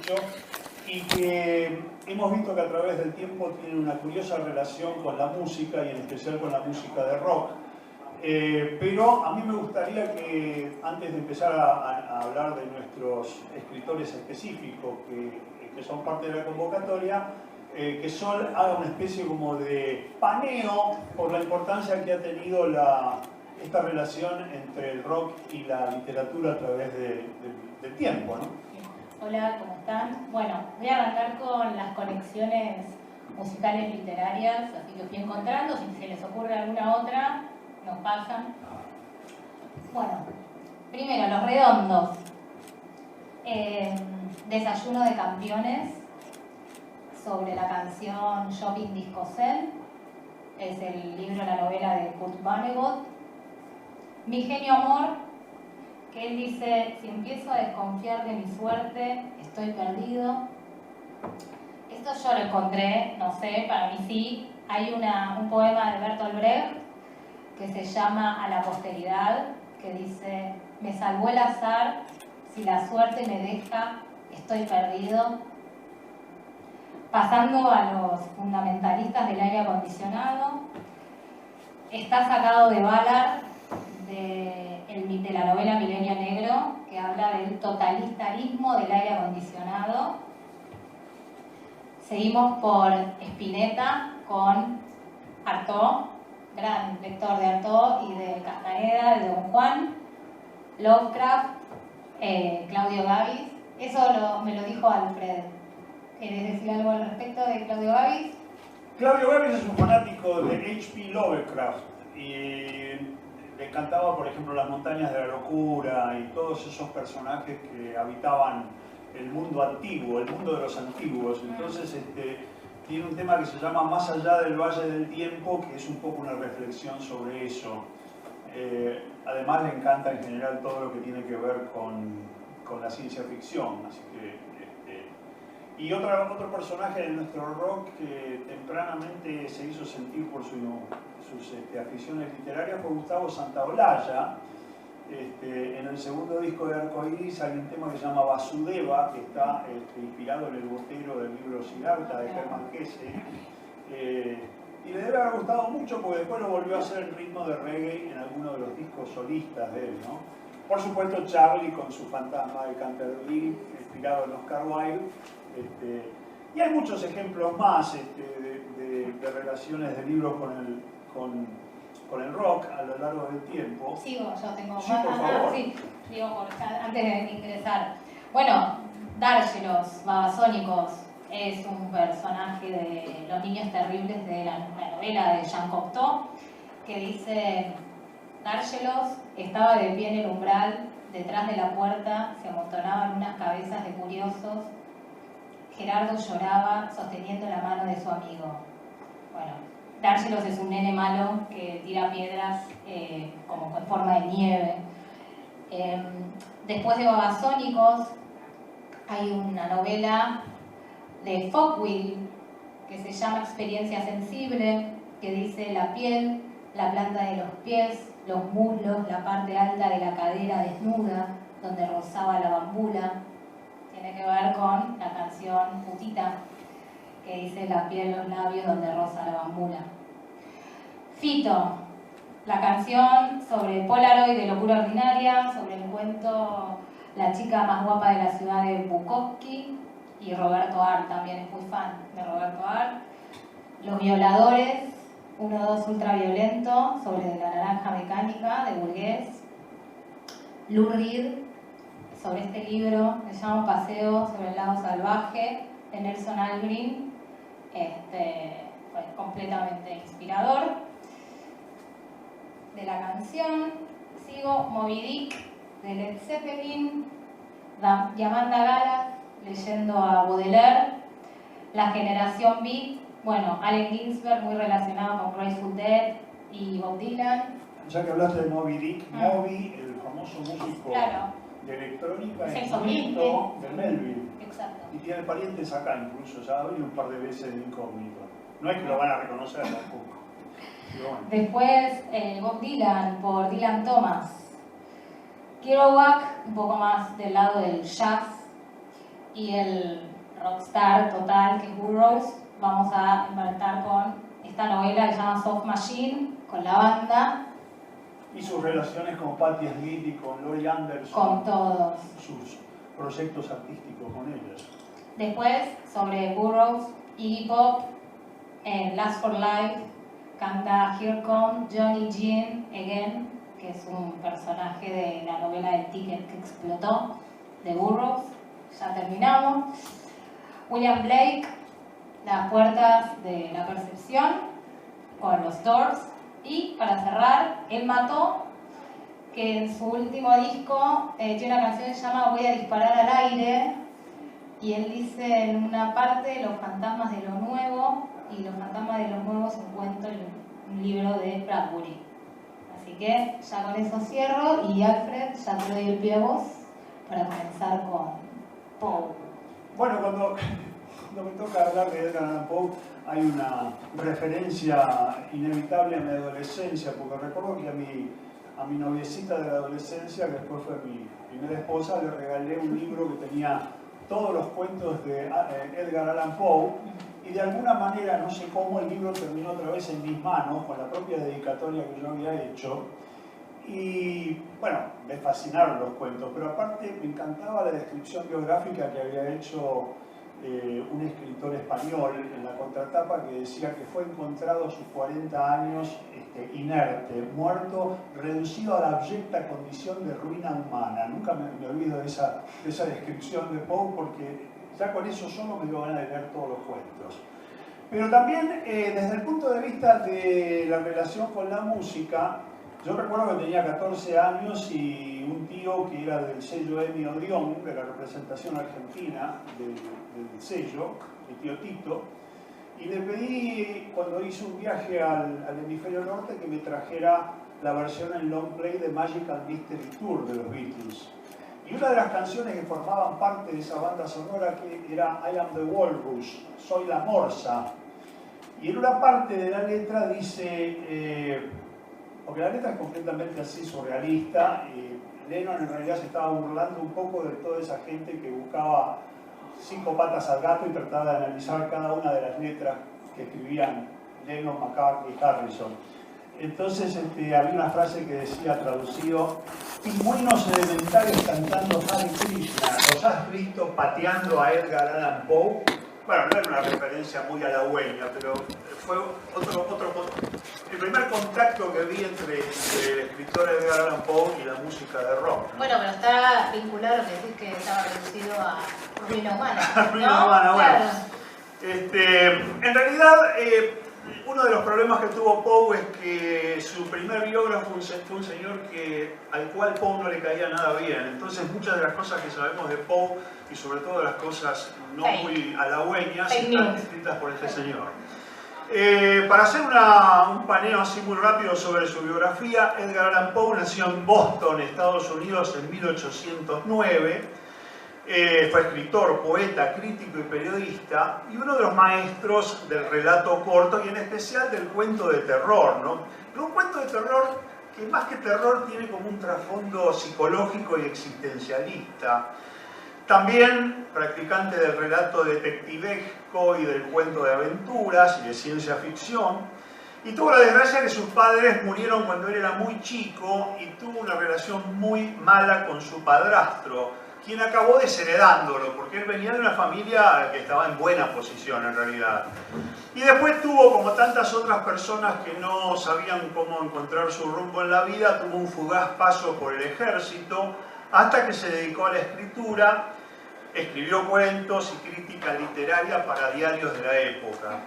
hecho y que hemos visto que a través del tiempo tiene una curiosa relación con la música y en especial con la música de rock. Pero a mí me gustaría que antes de empezar a hablar de nuestros escritores específicos que son parte de la convocatoria, que Sol haga una especie como de paneo por la importancia que ha tenido esta relación entre el rock y la literatura a través del tiempo, ¿no? Hola, ¿cómo están? Bueno, voy a arrancar con las conexiones musicales literarias, así que fui encontrando, si se les ocurre alguna otra, nos pasan. Bueno, primero, Los Redondos. Desayuno de Campeones, sobre la canción Shopping Disco Zen. Es el libro, la novela de Kurt Vonnegut. Mi genio amor, que él dice: si empiezo a desconfiar de mi suerte, estoy perdido. Esto yo lo encontré, no sé, para mí sí. Hay un poema de Bertolt Brecht que se llama A la posteridad, que dice: me salvó el azar, si la suerte me deja, estoy perdido. Pasando a los fundamentalistas del aire acondicionado, está sacado de Ballard, de la novela Milenio Negro, que habla del totalitarismo del aire acondicionado. Seguimos por Spinetta con Artaud, gran lector de Artaud y de Castaneda, de Don Juan. Lovecraft, Claudio Gabis. Eso me lo dijo Alfred. ¿Querés decir algo al respecto de Claudio Gabis? Claudio Gabis es un fanático de H.P. Lovecraft y le encantaba, por ejemplo, Las montañas de la locura y todos esos personajes que habitaban el mundo antiguo, el mundo de los antiguos. Entonces tiene un tema que se llama Más allá del Valle del Tiempo, que es un poco una reflexión sobre eso. Además le encanta en general todo lo que tiene que ver con la ciencia ficción, así que y otro personaje de nuestro rock que tempranamente se hizo sentir por sus aficiones literarias fue Gustavo Santaolalla. En el segundo disco de Arcoiris hay un tema que se llama Vasudeva, que está inspirado en el botero del libro Siddhartha de Hermann Hesse. Y le debe haber gustado mucho porque después lo volvió a hacer en ritmo de reggae en alguno de los discos solistas de él, ¿no? Por supuesto, Charlie con su Fantasma de Canterville, inspirado en Oscar Wilde. Y hay muchos ejemplos más de relaciones de libros con el rock a lo largo del tiempo. Sigo, yo tengo Sí, más. por favor. Sí, digo, antes de ingresar. Bueno, Dárgelos, Babasónicos, es un personaje de Los Niños Terribles de la novela de Jean Cocteau, que dice: Dárgelos estaba de pie en el umbral, detrás de la puerta se amontonaban unas cabezas de curiosos. Gerardo lloraba sosteniendo la mano de su amigo. Bueno, Dárgelos es un nene malo que tira piedras como con forma de nieve. Después de Babasónicos hay una novela de Folkville que se llama Experiencia Sensible, que dice: la piel, la planta de los pies, los muslos, la parte alta de la cadera desnuda, donde rozaba la bambula. Tiene que ver con la canción Putita, que dice: la piel, los labios, donde roza la bambula. Fito, la canción sobre Polaroid de Locura Ordinaria, sobre el cuento La chica más guapa de la ciudad de Bukowski, y Roberto Art también es muy fan de Roberto Art. Los Violadores, 1-2 ultraviolento, sobre la naranja mecánica de Burgués. Lou Reed, sobre este libro que se llama Paseo sobre el lago salvaje, de Nelson Algren. Fue completamente inspirador. De la canción sigo Moby Dick de Led Zeppelin, Yamanda Gala leyendo a Baudelaire, La Generación Beat, bueno, Allen Ginsberg, muy relacionado con Grateful Dead y Bob Dylan. Ya que hablaste de Moby Dick, Moby, el famoso músico de electrónica, es el es sobrino nieto de Melville. Exacto. Y tiene parientes acá incluso, ya ha venido un par de veces de incógnito. No es que lo van a reconocer tampoco. Bueno. Después Bob Dylan por Dylan Thomas. Kerouac, un poco más del lado del jazz. y el rockstar total que es Burroughs, vamos a embarcar con esta novela que se llama Soft Machine, con la banda. Y sus relaciones con Patti Smith y con Laurie Anderson. Con todos. Sus proyectos artísticos con ellos. Después, sobre Burroughs, Iggy Pop, en Last for Life, canta Here Come Johnny Jean Again, que es un personaje de la novela del Ticket que explotó, de Burroughs. Ya terminamos. William Blake, Las puertas de la percepción, con los Doors. Y para cerrar, él mató, que en su último disco tiene una canción que se llama Voy a disparar al aire, y él dice en una parte los fantasmas de lo nuevo, y los fantasmas de lo nuevo se encuentran en un libro de Bradbury. Así que ya con eso cierro, y Alfred, ya te doy el pie a vos para comenzar con Poe. Bueno, cuando me toca hablar de Edgar Allan Poe, hay una referencia inevitable a mi adolescencia, porque recuerdo que a mi noviecita de la adolescencia, que después fue mi primera esposa, le regalé un libro que tenía todos los cuentos de Edgar Allan Poe, y de alguna manera, no sé cómo, el libro terminó otra vez en mis manos, con la propia dedicatoria que yo había hecho. Y bueno, me fascinaron los cuentos, pero aparte me encantaba la descripción biográfica que había hecho un escritor español en la contratapa, que decía que fue encontrado a sus 40 años inerte, muerto, reducido a la abyecta condición de ruina humana. Nunca me olvido de esa descripción de Poe, porque ya con eso solo me dio ganas de leer todos los cuentos. Pero también desde el punto de vista de la relación con la música, yo recuerdo que tenía 14 años y un tío que era del sello Emi Odeón, de la representación argentina del sello, mi tío Tito, y le pedí, cuando hice un viaje al hemisferio norte, que me trajera la versión en long play de Magical Mystery Tour de los Beatles. Y una de las canciones que formaban parte de esa banda sonora que era I Am the Walrus, Soy la Morsa. Y en una parte de la letra dice, porque la letra es completamente así surrealista, Lennon en realidad se estaba burlando un poco de toda esa gente que buscaba 5 patas al gato y trataba de analizar cada una de las letras que escribían Lennon, McCartney y Harrison. Entonces había una frase que decía, traducido, pingüinos elementales cantando Hare Krishna, ¿los has visto pateando a Edgar Allan Poe? Bueno, no era una referencia muy halagüeña, pero fue el primer contacto que vi entre el escritor Edgar Allan Poe y la música de rock, ¿no? Bueno, pero está vinculado a lo que decís, que estaba reducido a ruina humana, ¿no? Ruina humana, bueno. Claro. En realidad, uno de los problemas que tuvo Poe es que su primer biógrafo fue un señor al cual Poe no le caía nada bien. Entonces muchas de las cosas que sabemos de Poe, y sobre todo las cosas no muy halagüeñas, están escritas por este señor. Para hacer un paneo así muy rápido sobre su biografía, Edgar Allan Poe nació en Boston, Estados Unidos, en 1809. Fue escritor, poeta, crítico y periodista, y uno de los maestros del relato corto y en especial del cuento de terror, ¿no? Pero un cuento de terror que más que terror tiene como un trasfondo psicológico y existencialista. También practicante del relato detectivesco y del cuento de aventuras y de ciencia ficción, y tuvo la desgracia que sus padres murieron cuando él era muy chico y tuvo una relación muy mala con su padrastro, quien acabó desheredándolo, porque él venía de una familia que estaba en buena posición en realidad. Y después tuvo, como tantas otras personas que no sabían cómo encontrar su rumbo en la vida, tuvo un fugaz paso por el ejército, hasta que se dedicó a la escritura, escribió cuentos y crítica literaria para diarios de la época.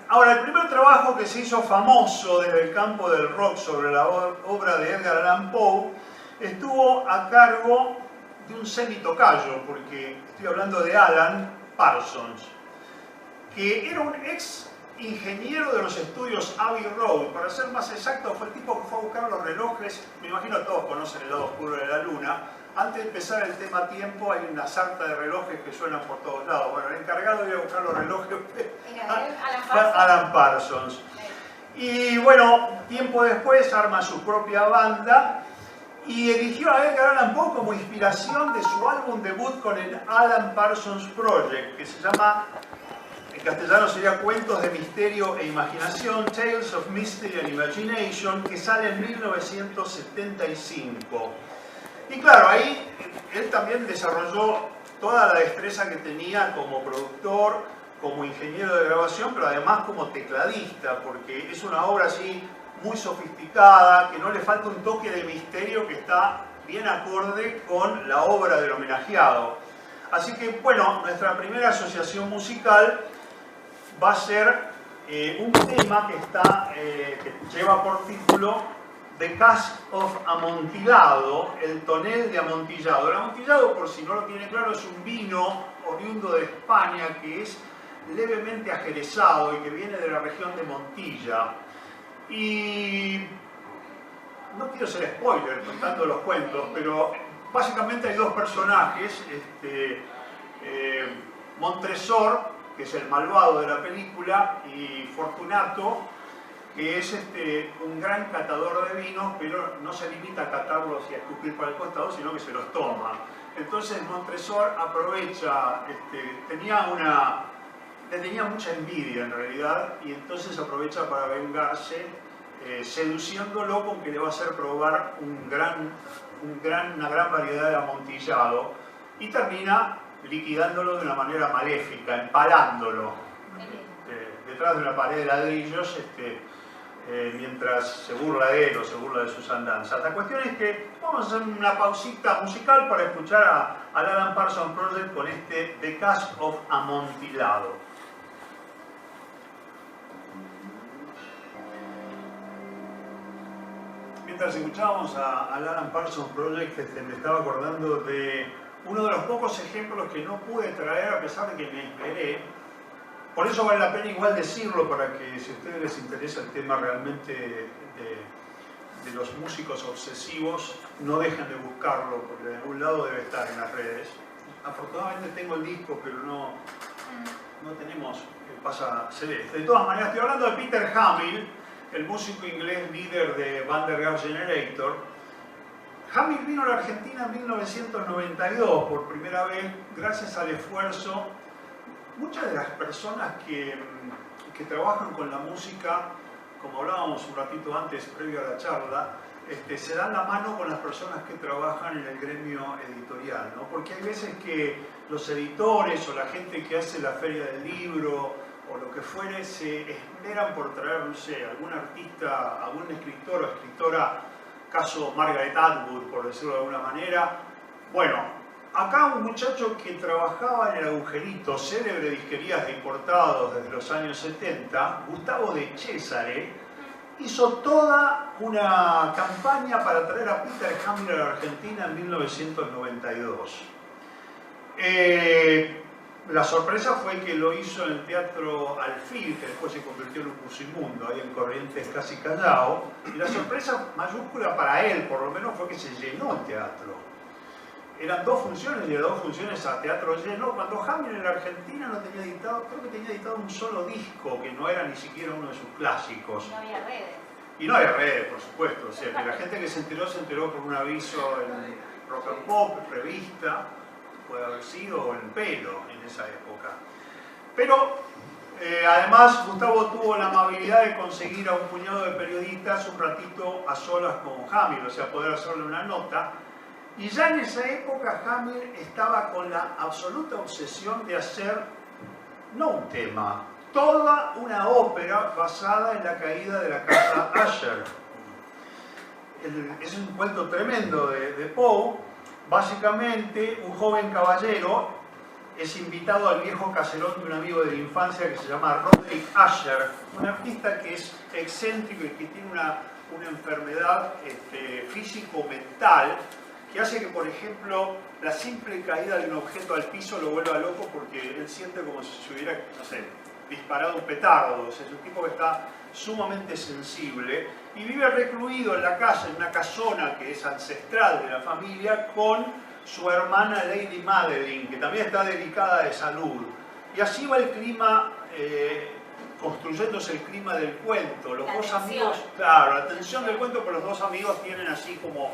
Ahora, el primer trabajo que se hizo famoso desde el campo del rock sobre la obra de Edgar Allan Poe estuvo a cargo de un semitocayo, porque estoy hablando de Alan Parsons, que era un ex ingeniero de los estudios Abbey Road. Para ser más exacto, fue el tipo que fue a buscar los relojes. Me imagino que todos conocen el lado oscuro de la luna. Antes de empezar el tema tiempo, hay una sarta de relojes que suenan por todos lados. Bueno, el encargado de ir a buscar los relojes fue Alan Parsons. Y bueno, tiempo después arma su propia banda y eligió a Edgar Allan Poe como inspiración de su álbum debut con el Alan Parsons Project, que se llama, en castellano sería Cuentos de Misterio e Imaginación, Tales of Mystery and Imagination, que sale en 1975. Y claro, ahí él también desarrolló toda la destreza que tenía como productor, como ingeniero de grabación, pero además como tecladista, porque es una obra así muy sofisticada, que no le falta un toque de misterio que está bien acorde con la obra del homenajeado. Así que, bueno, nuestra primera asociación musical va a ser un tema que lleva por título The Cask of Amontillado, el tonel de Amontillado. El Amontillado, por si no lo tiene claro, es un vino oriundo de España que es levemente ajerezado y que viene de la región de Montilla. Y no quiero ser spoiler contando los cuentos, pero básicamente hay dos personajes, Montresor, que es el malvado de la película, y Fortunato, que es un gran catador de vinos, pero no se limita a catarlos y a escupir para el costado, sino que se los toma. Entonces Montresor aprovecha, le tenía mucha envidia en realidad, y entonces aprovecha para vengarse, seduciéndolo con que le va a hacer probar una gran variedad de amontillado, y termina liquidándolo de una manera maléfica, empalándolo detrás de una pared de ladrillos, mientras se burla de él o se burla de sus andanzas. La cuestión es que vamos a hacer una pausita musical para escuchar al Alan Parsons Project con The Cask of Amontillado. Mientras escuchábamos al Alan Parsons Project, me estaba acordando de uno de los pocos ejemplos que no pude traer a pesar de que me esperé. Por eso vale la pena igual decirlo, para que si a ustedes les interesa el tema realmente de los músicos obsesivos, no dejen de buscarlo, porque de algún lado debe estar en las redes. Afortunadamente tengo el disco, pero no tenemos pasa CD. De todas maneras, estoy hablando de Peter Hamill, el músico inglés líder de Vandergaard Generator. Hamill vino a la Argentina en 1992 por primera vez, gracias al esfuerzo. Muchas de las personas que trabajan con la música, como hablábamos un ratito antes, previo a la charla, se dan la mano con las personas que trabajan en el gremio editorial, ¿no? Porque hay veces que los editores o la gente que hace la feria del libro o lo que fuere se esmeran por traer, no sé, algún artista, algún escritor o escritora, caso Margaret Atwood, por decirlo de alguna manera. Bueno, acá un muchacho que trabajaba en el Agujerito, célebre disquerías de importados desde los años 70, Gustavo de Cesare, hizo toda una campaña para traer a Peter Hamill a la Argentina en 1992. La sorpresa fue que lo hizo en el Teatro Alfil, que después se convirtió en un Musimundo, ahí en Corrientes, casi Callao. Y la sorpresa mayúscula para él, por lo menos, fue que se llenó el teatro. Eran dos funciones y de dos funciones a teatro lleno, cuando Hamill en la Argentina no tenía editado, creo que tenía editado un solo disco, que no era ni siquiera uno de sus clásicos. No había redes. Y no había redes, por supuesto. O sea, que la gente que se enteró por un aviso en Rock and Pop, revista, puede haber sido, o en Pelo, en esa época. Pero, además, Gustavo tuvo la amabilidad de conseguir a un puñado de periodistas un ratito a solas con Hamill, o sea, poder hacerle una nota. Y ya en esa época Hamill estaba con la absoluta obsesión de hacer, no un tema, toda una ópera basada en la caída de la casa Usher. Es un cuento tremendo de Poe. Básicamente, un joven caballero es invitado al viejo caserón de un amigo de la infancia que se llama Roderick Usher, un artista que es excéntrico y que tiene una enfermedad físico-mental, que hace que, por ejemplo, la simple caída de un objeto al piso lo vuelva loco, porque él siente como si se hubiera, no sé, disparado un petardo. O sea, es un tipo que está sumamente sensible y vive recluido en la casa, en una casona que es ancestral de la familia, con su hermana Lady Madeline, que también está delicada de salud. Y así va el clima construyéndose el clima del cuento. Los dos tensión. amigos, claro, la tensión del cuento, pero los dos amigos tienen así como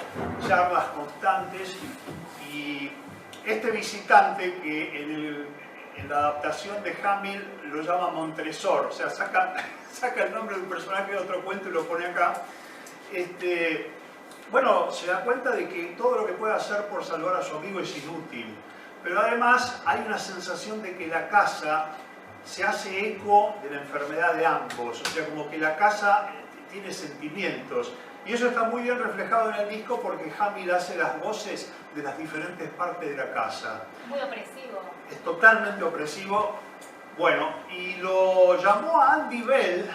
charlas constantes y este visitante que en la adaptación de Hamill lo llama Montresor, o sea, saca el nombre de un personaje de otro cuento y lo pone acá. Bueno, se da cuenta de que todo lo que puede hacer por salvar a su amigo es inútil, pero además hay una sensación de que la casa se hace eco de la enfermedad de ambos, o sea, como que la casa tiene sentimientos. Y eso está muy bien reflejado en el disco porque Hamill hace las voces de las diferentes partes de la casa. Muy opresivo. Es totalmente opresivo. Bueno, y lo llamó a Andy Bell,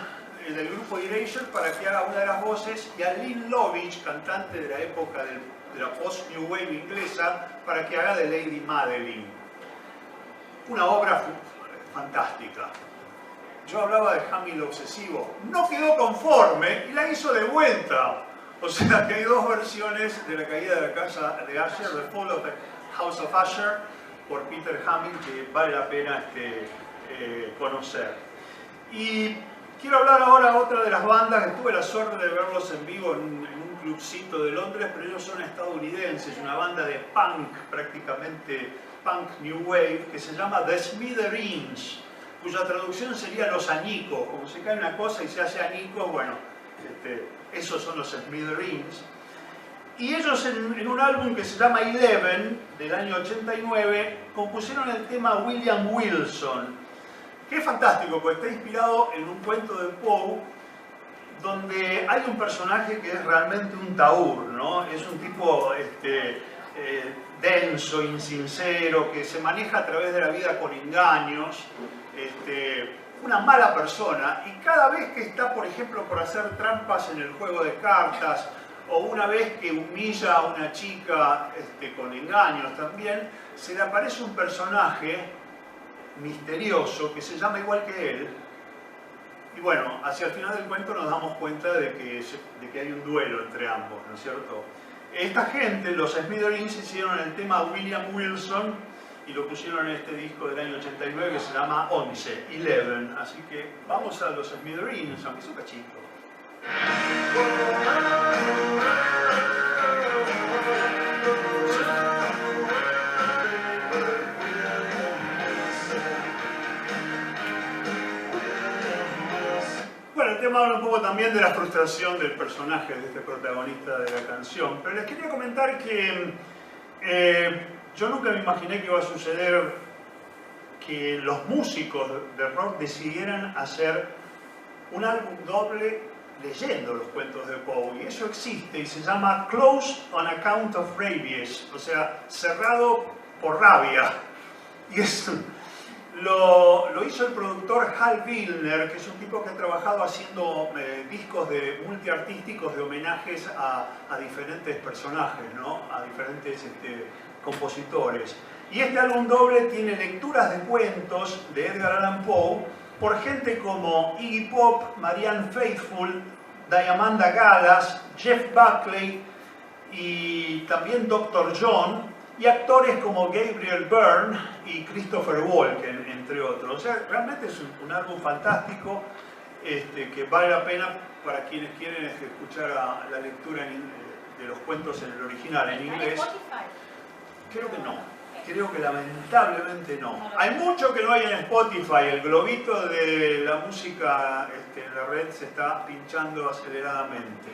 del grupo Erasure, para que haga una de las voces, y a Lynn Lovitch, cantante de la época de la post-New Wave inglesa, para que haga de Lady Madeline. Una obra fantástica. Yo hablaba de Hamill obsesivo. No quedó conforme y la hizo de vuelta. O sea que hay dos versiones de La caída de la casa de Usher, The Fall of the House of Usher, por Peter Hamill, que vale la pena conocer. Y quiero hablar ahora de otra de las bandas que tuve la suerte de verlos en vivo en un clubcito de Londres, pero ellos son estadounidenses, una banda de punk, prácticamente punk new wave, que se llama The Smithereens, cuya traducción sería los añicos. Como se cae una cosa y se hace añicos, bueno, esos son los Smithereens. Y ellos en un álbum que se llama Eleven, del año 89, compusieron el tema William Wilson, que es fantástico, porque está inspirado en un cuento de Poe, donde hay un personaje que es realmente un taur, ¿no? Es un tipo denso, insincero, que se maneja a través de la vida con engaños, una mala persona, y cada vez que está, por ejemplo, por hacer trampas en el juego de cartas, o una vez que humilla a una chica con engaños también, se le aparece un personaje misterioso que se llama igual que él. Y bueno, hacia el final del cuento nos damos cuenta de que hay un duelo entre ambos, ¿no es cierto? Esta gente, los Smithereens, hicieron el tema William Wilson y lo pusieron en este disco del año 89 que se llama 11, Eleven. Así que vamos a los Smithereens, aunque es un cachito. Bueno, el tema habla un poco también de la frustración del personaje de este protagonista de la canción, pero les quería comentar que yo nunca me imaginé que iba a suceder que los músicos de rock decidieran hacer un álbum doble leyendo los cuentos de Poe, y eso existe y se llama Closed on Account of Rabies, o sea, cerrado por rabia. Y lo hizo el productor Hal Wilner, que es un tipo que ha trabajado haciendo discos multiartísticos de homenajes a diferentes personajes, ¿no? A diferentes compositores. Y este álbum doble tiene lecturas de cuentos de Edgar Allan Poe por gente como Iggy Pop, Marianne Faithfull, Diamanda Gallas, Jeff Buckley y también Dr. John, y actores como Gabriel Byrne y Christopher Walken, entre otros. O sea, realmente es un álbum fantástico que vale la pena para quienes quieren escuchar la lectura de los cuentos en el original, en inglés. ¿Está en Spotify? Creo que no. Creo que lamentablemente no. Hay mucho que no hay en Spotify. El globito de la música en la red se está pinchando aceleradamente.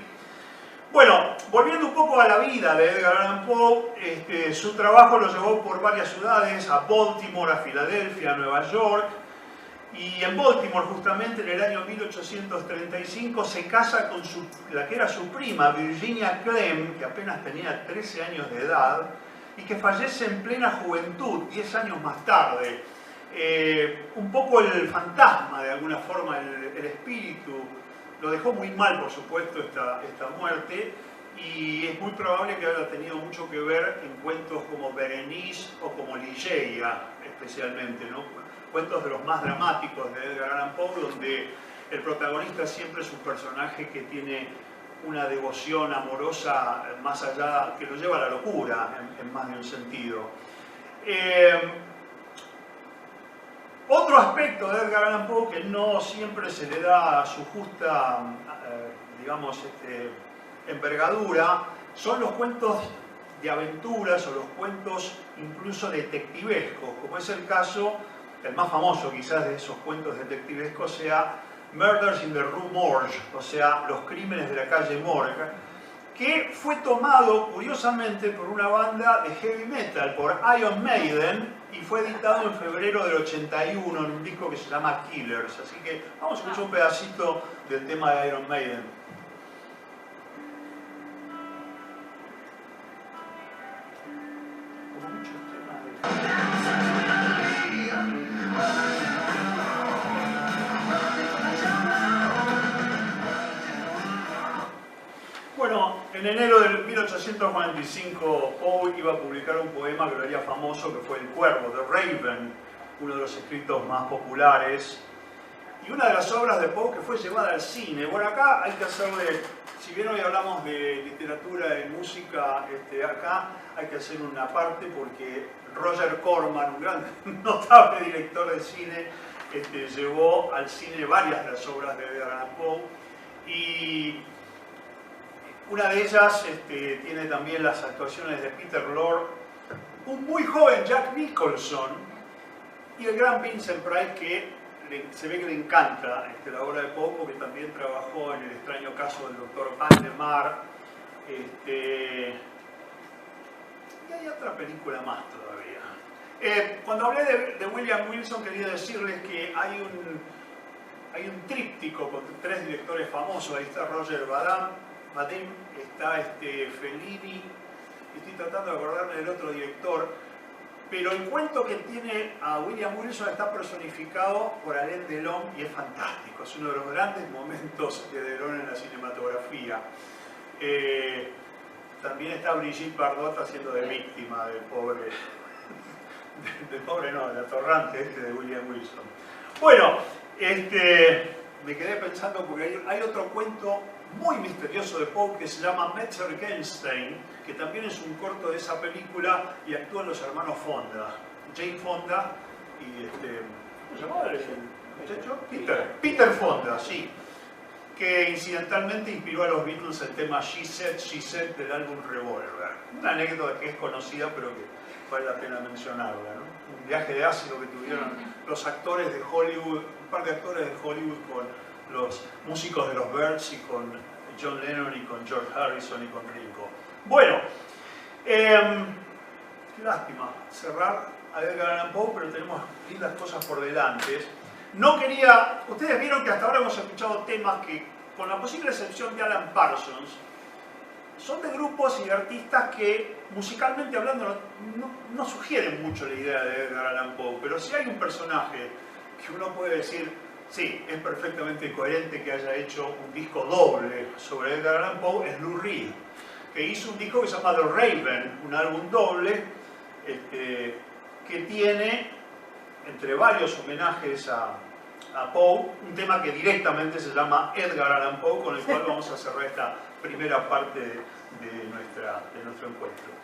Bueno, volviendo un poco a la vida de Edgar Allan Poe, su trabajo lo llevó por varias ciudades, a Baltimore, a Filadelfia, a Nueva York. Y en Baltimore, justamente en el año 1835, se casa con la que era su prima, Virginia Clem, que apenas tenía 13 años de edad, y que fallece en plena juventud, 10 años más tarde. Un poco el fantasma, de alguna forma, el espíritu, lo dejó muy mal, por supuesto, esta muerte, y es muy probable que haya tenido mucho que ver en cuentos como Berenice o como Ligeia, especialmente, ¿no? Cuentos de los más dramáticos de Edgar Allan Poe, donde el protagonista siempre es un personaje que tiene una devoción amorosa más allá, que lo lleva a la locura en más de un sentido. Otro aspecto de Edgar Allan Poe que no siempre se le da su justa, digamos, envergadura, son los cuentos de aventuras o los cuentos incluso detectivescos, como es el caso, el más famoso quizás de esos cuentos detectivescos sea Murders in the Rue Morgue, o sea, los crímenes de la calle Morgue, que fue tomado curiosamente por una banda de heavy metal, por Iron Maiden, y fue editado en febrero del 81 en un disco que se llama Killers. Así que vamos a escuchar un pedacito del tema de Iron Maiden. Bueno, en enero del 1845 Poe iba a publicar un poema que lo haría famoso, que fue El Cuervo, The Raven, uno de los escritos más populares, y una de las obras de Poe que fue llevada al cine. Bueno, acá hay que hacerle, si bien hoy hablamos de literatura y música, acá hay que hacer una parte porque Roger Corman, un gran notable director de cine, llevó al cine varias de las obras de Edgar Allan Poe, y una de ellas tiene también las actuaciones de Peter Lorre, un muy joven Jack Nicholson y el gran Vincent Price, que se ve que le encanta la obra de Poe, porque también trabajó en El extraño caso del Dr. Valdemar. Y hay otra película más todavía. Cuando hablé de William Wilson quería decirles que hay un tríptico con 3 directores famosos. Ahí está Roger Vadim, está Fellini, estoy tratando de acordarme del otro director, pero el cuento que tiene a William Wilson está personificado por Alain Delon y es fantástico, es uno de los grandes momentos de Delon en la cinematografía. También está Brigitte Bardot haciendo de víctima del pobre, del atorrante de William Wilson. Bueno, me quedé pensando porque hay otro cuento muy misterioso de Poe que se llama Metzer-Genstein, que también es un corto de esa película y actúan los hermanos Fonda, Jane Fonda y ¿cómo se llamaba el muchacho? Peter Fonda, sí, que incidentalmente inspiró a los Beatles el tema She Said del álbum Revolver. Una anécdota que es conocida pero que vale la pena mencionarla, ¿no? Un viaje de ácido que tuvieron los actores de Hollywood, un par de actores de Hollywood con los músicos de los Byrds y con John Lennon y con George Harrison y con Ringo. Bueno, qué lástima cerrar a Edgar Allan Poe, pero tenemos lindas cosas por delante. No quería, ustedes vieron que hasta ahora hemos escuchado temas que, con la posible excepción de Alan Parsons, son de grupos y de artistas que musicalmente hablando no sugieren mucho la idea de Edgar Allan Poe, pero si hay un personaje que uno puede decir, sí, es perfectamente coherente que haya hecho un disco doble sobre Edgar Allan Poe, es Lou Reed, que hizo un disco que se llama The Raven, un álbum doble, que tiene, entre varios homenajes a Poe, un tema que directamente se llama Edgar Allan Poe, con el cual vamos a cerrar esta primera parte de nuestro encuentro.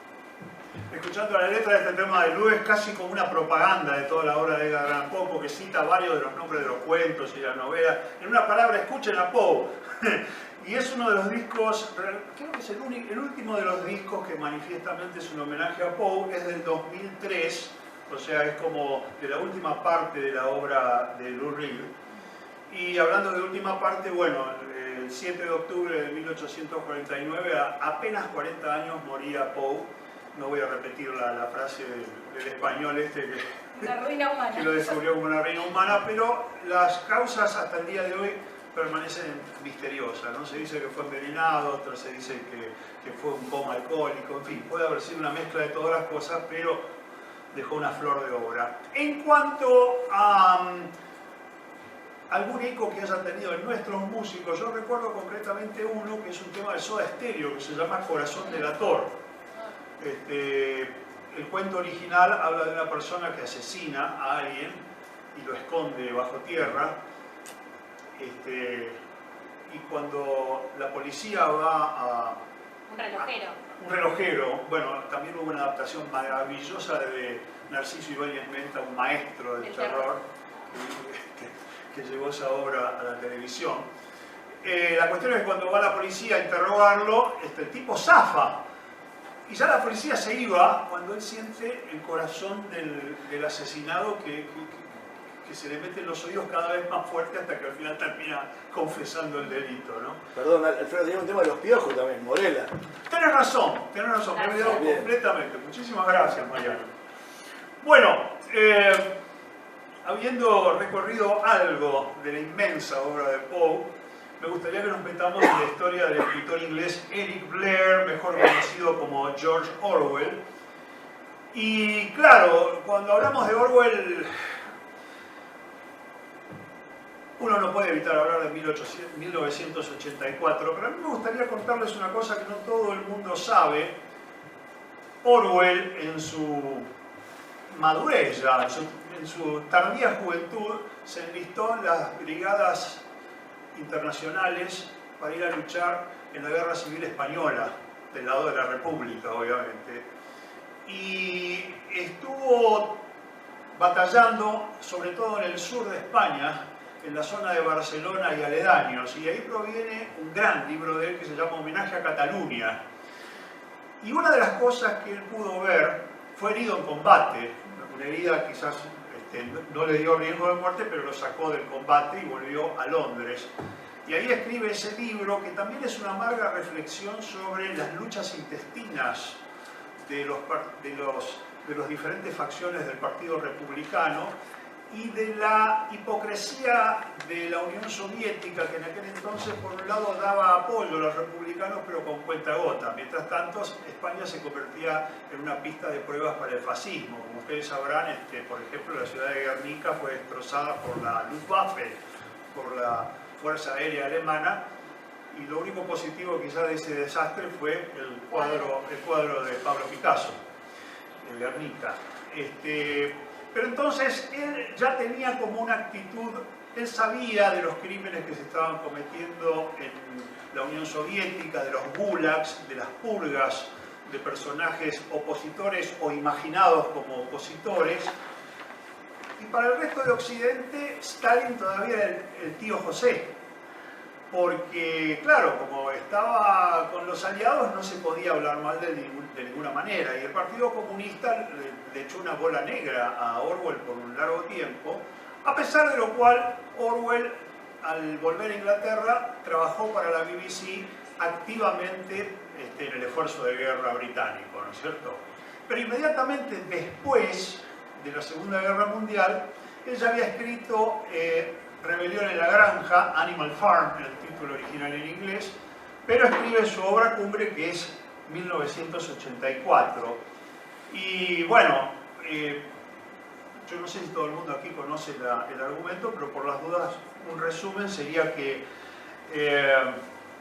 Escuchando la letra de este tema de Lou es casi como una propaganda de toda la obra de Edgar Allan Poe, porque cita varios de los nombres de los cuentos y de las novelas. En una palabra, escuchen a Poe. Y es uno de los discos, creo que es el último de los discos que manifiestamente es un homenaje a Poe, es del 2003, o sea, es como de la última parte de la obra de Lou Reed. Y hablando de última parte, bueno, el 7 de octubre de 1849, a apenas 40 años, moría Poe. No voy a repetir la frase del español una ruina humana, que lo descubrió como una reina humana, pero las causas hasta el día de hoy permanecen misteriosas, ¿no? Se dice que fue envenenado, otros se dice que fue un coma alcohólico, en fin, puede haber sido una mezcla de todas las cosas, pero dejó una flor de obra. En cuanto a algún eco que haya tenido en nuestros músicos, yo recuerdo concretamente uno que es un tema de Soda Stereo, que se llama Corazón delator. El cuento original habla de una persona que asesina a alguien y lo esconde bajo tierra, y cuando la policía va a... Un relojero, bueno, también hubo una adaptación maravillosa de Narciso Ibáñez Menta, un maestro del terror, que llevó esa obra a la televisión. La cuestión es que cuando va la policía a interrogarlo, el tipo zafa. Y ya la policía se iba cuando él siente el corazón del asesinado que se le mete en los oídos cada vez más fuerte hasta que al final termina confesando el delito, ¿no? Perdón, Alfredo, tiene un tema de los piojos también, Morela. Tenés razón, me he olvidado completamente. Muchísimas gracias, Mariano. Bueno, habiendo recorrido algo de la inmensa obra de Poe, me gustaría que nos metamos en la historia del escritor inglés Eric Blair, mejor conocido como George Orwell. Y claro, cuando hablamos de Orwell, uno no puede evitar hablar de 1984, pero a mí me gustaría contarles una cosa que no todo el mundo sabe. Orwell, en su madurez ya, en su tardía juventud, se enlistó en las brigadas internacionales para ir a luchar en la Guerra Civil Española, del lado de la República, obviamente. Y estuvo batallando, sobre todo en el sur de España, en la zona de Barcelona y aledaños, y ahí proviene un gran libro de él que se llama Homenaje a Cataluña. Y una de las cosas que él pudo ver, fue herido en combate, una herida quizás no le dio riesgo de muerte, pero lo sacó del combate y volvió a Londres. Y ahí escribe ese libro que también es una amarga reflexión sobre las luchas intestinas de las diferentes facciones del Partido Republicano y de la hipocresía de la Unión Soviética, que en aquel entonces por un lado daba apoyo a los republicanos pero con cuentagotas. Mientras tanto, España se convertía en una pista de pruebas para el fascismo. Como ustedes sabrán, por ejemplo, la ciudad de Guernica fue destrozada por la Luftwaffe, por la Fuerza Aérea Alemana, y lo único positivo quizás de ese desastre fue el cuadro de Pablo Picasso, en Guernica. Pero entonces él ya tenía como una actitud, él sabía de los crímenes que se estaban cometiendo en la Unión Soviética, de los gulags, de las purgas de personajes opositores o imaginados como opositores. Y para el resto de Occidente, Stalin todavía era el tío José. Porque, claro, como estaba con los aliados, no se podía hablar mal de ninguna manera. Y el Partido Comunista le echó una bola negra a Orwell por un largo tiempo, a pesar de lo cual Orwell, al volver a Inglaterra, trabajó para la BBC activamente en el esfuerzo de guerra británico, ¿no es cierto? Pero inmediatamente después de la Segunda Guerra Mundial, él ya había escrito Rebelión en la Granja, Animal Farm, el título original en inglés, pero escribe su obra cumbre, que es 1984. Y bueno, yo no sé si todo el mundo aquí conoce el argumento, pero por las dudas un resumen sería que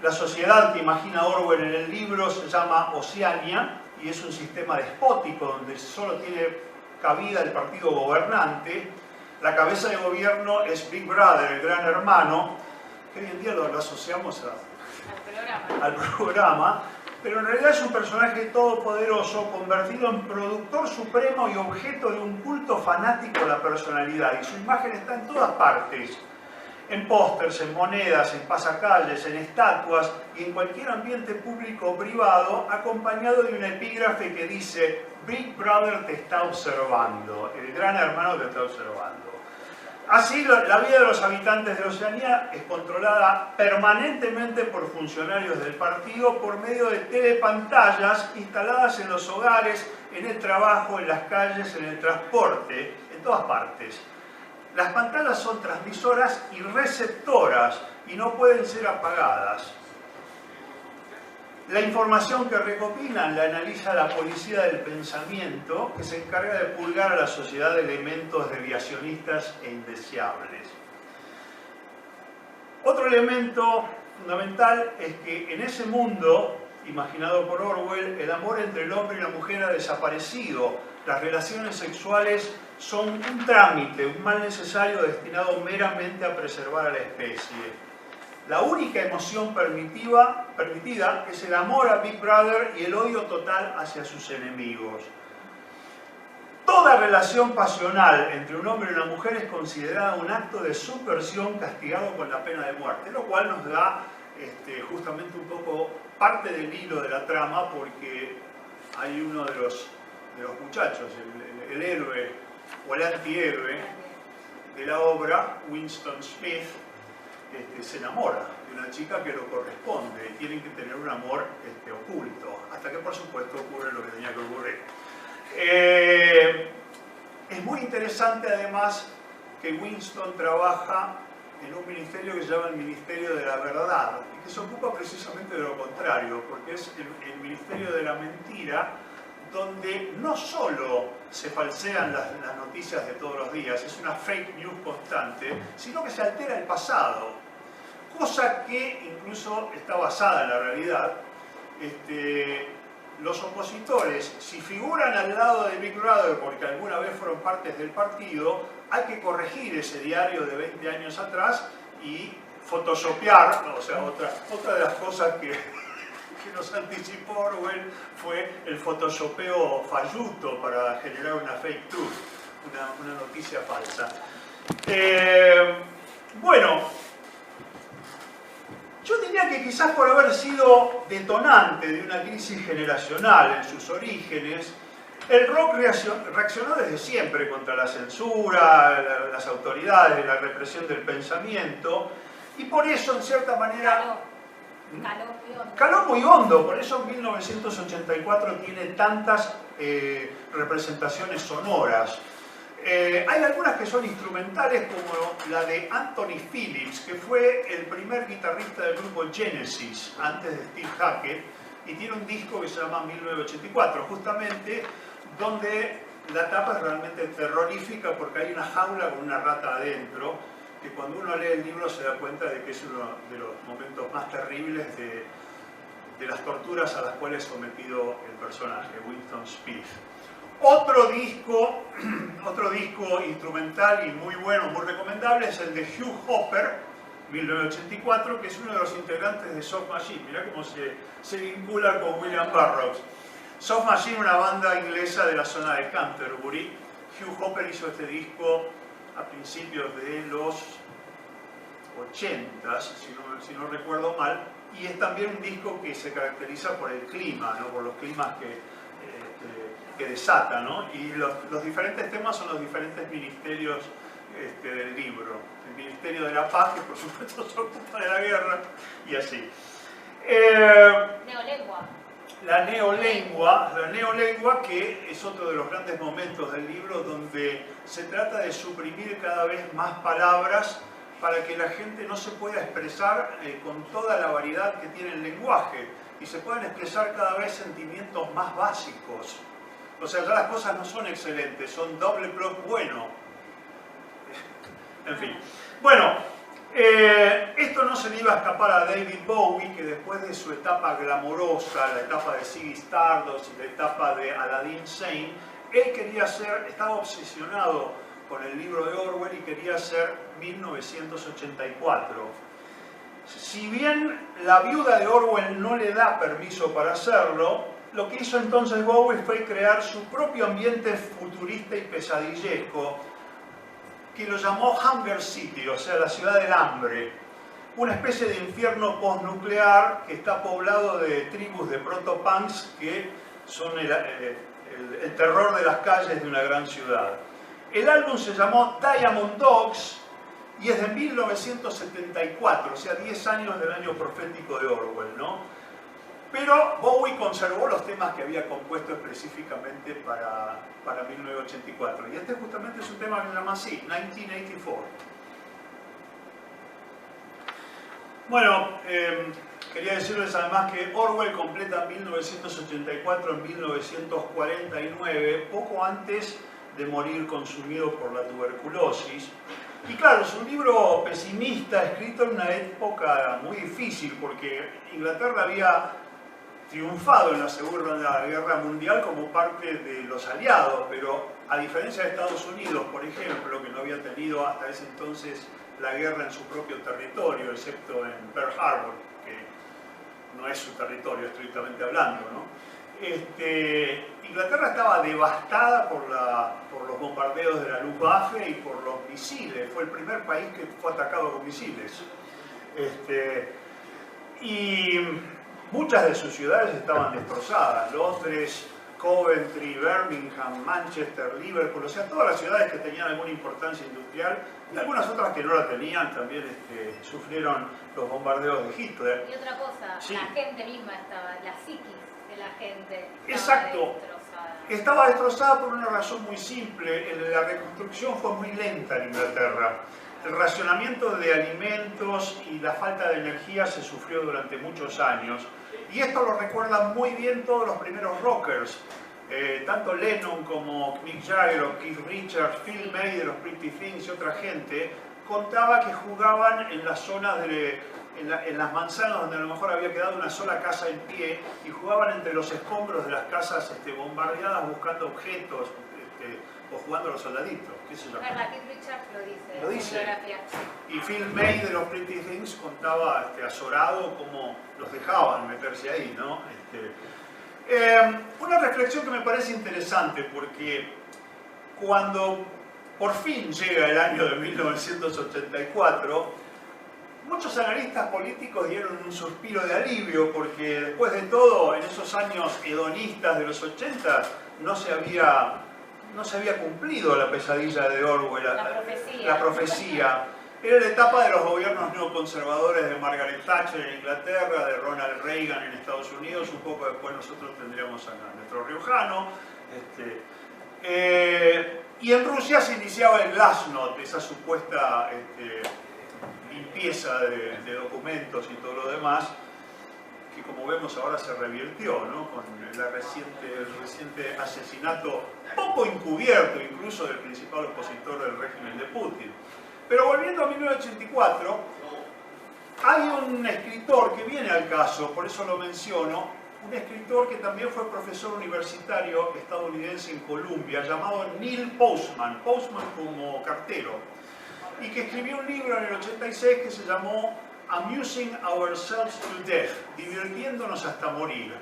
la sociedad que imagina Orwell en el libro se llama Oceania y es un sistema despótico donde solo tiene cabida el partido gobernante. La cabeza de gobierno es Big Brother, el gran hermano, que hoy en día lo asociamos al programa, pero en realidad es un personaje todopoderoso, convertido en productor supremo y objeto de un culto fanático a la personalidad, y su imagen está en todas partes, en pósters, en monedas, en pasacalles, en estatuas y en cualquier ambiente público o privado, acompañado de un epígrafe que dice: Big Brother te está observando, el gran hermano te está observando. Así, la vida de los habitantes de Oceanía es controlada permanentemente por funcionarios del partido por medio de telepantallas instaladas en los hogares, en el trabajo, en las calles, en el transporte, en todas partes. Las pantallas son transmisoras y receptoras y no pueden ser apagadas. La información que recopilan la analiza la policía del pensamiento, que se encarga de purgar a la sociedad de elementos desviacionistas e indeseables. Otro elemento fundamental es que en ese mundo, imaginado por Orwell, el amor entre el hombre y la mujer ha desaparecido. Las relaciones sexuales son un trámite, un mal necesario destinado meramente a preservar a la especie. La única emoción permitida es el amor a Big Brother y el odio total hacia sus enemigos. Toda relación pasional entre un hombre y una mujer es considerada un acto de subversión castigado con la pena de muerte, lo cual nos da justamente un poco parte del hilo de la trama, porque hay uno de los muchachos, el héroe o el antihéroe de la obra, Winston Smith, se enamora de una chica que lo corresponde y tienen que tener un amor oculto, hasta que por supuesto ocurre lo que tenía que ocurrir. Es muy interesante además que Winston trabaja en un ministerio que se llama el Ministerio de la Verdad y que se ocupa precisamente de lo contrario, porque es el Ministerio de la Mentira, donde no solo se falsean las noticias de todos los días, es una fake news constante, sino que se altera el pasado, cosa que incluso está basada en la realidad. Los opositores, si figuran al lado de Big Brother porque alguna vez fueron partes del partido, hay que corregir ese diario de 20 años atrás y photoshopear, ¿no? O sea, otra de las cosas que nos anticipó Orwell fue el photoshopeo falluto para generar una fake truth, una noticia falsa. Bueno, yo diría que quizás por haber sido detonante de una crisis generacional en sus orígenes, el rock reaccionó desde siempre contra la censura, las autoridades, la represión del pensamiento, y por eso, en cierta manera, caló muy hondo. Por eso en 1984 tiene tantas representaciones sonoras. Hay algunas que son instrumentales, como la de Anthony Phillips, que fue el primer guitarrista del grupo Genesis, antes de Steve Hackett, y tiene un disco que se llama 1984, justamente, donde la tapa es realmente terrorífica porque hay una jaula con una rata adentro, que cuando uno lee el libro se da cuenta de que es uno de los momentos más terribles de las torturas a las cuales es sometido el personaje, Winston Smith. Otro disco instrumental y muy bueno, muy recomendable, es el de Hugh Hopper, 1984, que es uno de los integrantes de Soft Machine. Mirá cómo se vincula con William Burroughs. Soft Machine, una banda inglesa de la zona de Canterbury. Hugh Hopper hizo este disco a principios de los 80, si no recuerdo mal, y es también un disco que se caracteriza por el clima, ¿no? Por los climas que desata, ¿no? Y los diferentes temas son los diferentes ministerios del libro. El Ministerio de la Paz, que por supuesto se ocupa de la guerra, y así. Neolengua. La neolengua, que es otro de los grandes momentos del libro, donde se trata de suprimir cada vez más palabras para que la gente no se pueda expresar con toda la variedad que tiene el lenguaje, y se puedan expresar cada vez sentimientos más básicos. O sea, ya las cosas no son excelentes, son doble plus bueno. En fin. Bueno, esto no se le iba a escapar a David Bowie, que después de su etapa glamorosa, la etapa de Ziggy Stardust y la etapa de Aladdin Sane, él quería ser, estaba obsesionado con el libro de Orwell y quería hacer 1984. Si bien la viuda de Orwell no le da permiso para hacerlo, lo que hizo entonces Bowie fue crear su propio ambiente futurista y pesadillesco, que lo llamó Hunger City, o sea, la ciudad del hambre. Una especie de infierno postnuclear que está poblado de tribus de protopunks que son el terror de las calles de una gran ciudad. El álbum se llamó Diamond Dogs y es de 1974, o sea, 10 años del año profético de Orwell, ¿no? Pero Bowie conservó los temas que había compuesto específicamente para 1984. Y este justamente es un tema que se llama así, 1984. Bueno, quería decirles además que Orwell completa 1984 en 1949, poco antes de morir consumido por la tuberculosis. Y claro, es un libro pesimista, escrito en una época muy difícil, porque Inglaterra había triunfado en la Segunda Guerra Mundial como parte de los aliados, pero a diferencia de Estados Unidos, por ejemplo, que no había tenido hasta ese entonces la guerra en su propio territorio, excepto en Pearl Harbor, que no es su territorio estrictamente hablando, ¿no? Inglaterra estaba devastada por los bombardeos de la Luftwaffe y por los misiles. Fue el primer país que fue atacado con misiles. Y muchas de sus ciudades estaban destrozadas. Londres, Coventry, Birmingham, Manchester, Liverpool, o sea, todas las ciudades que tenían alguna importancia industrial y algunas otras que no la tenían también sufrieron los bombardeos de Hitler. Y otra cosa, sí. La gente misma estaba, la psiquis de la gente estaba Exacto. destrozada. Estaba destrozada por una razón muy simple. La reconstrucción fue muy lenta en Inglaterra. El racionamiento de alimentos y la falta de energía se sufrió durante muchos años. Y esto lo recuerdan muy bien todos los primeros rockers. Tanto Lennon como Mick Jagger o Keith Richards, Phil May de los Pretty Things y otra gente, contaba que jugaban en las zonas en las manzanas donde a lo mejor había quedado una sola casa en pie y jugaban entre los escombros de las casas bombardeadas buscando objetos o jugando a los soldaditos, qué sé yo. Keith Richards Lo dice. Y Phil May de los Pretty Things contaba azorado cómo los dejaban meterse ahí, ¿no? Una reflexión que me parece interesante porque cuando por fin llega el año de 1984, muchos analistas políticos dieron un suspiro de alivio porque después de todo, en esos años hedonistas de los 80, no se había cumplido la pesadilla de Orwell, la profecía. Era la etapa de los gobiernos neoconservadores de Margaret Thatcher en Inglaterra, de Ronald Reagan en Estados Unidos, un poco después nosotros tendríamos a nuestro riojano. Y en Rusia se iniciaba el Glasnost, esa supuesta limpieza de documentos y todo lo demás, que como vemos ahora se revirtió, ¿no? Con el reciente asesinato poco encubierto incluso del principal opositor del régimen de Putin. Pero volviendo a 1984, hay un escritor que viene al caso, por eso lo menciono, un escritor que también fue profesor universitario estadounidense en Columbia, llamado Neil Postman, Postman como cartero, y que escribió un libro en el 86 que se llamó Amusing Ourselves to Death, divirtiéndonos hasta morir.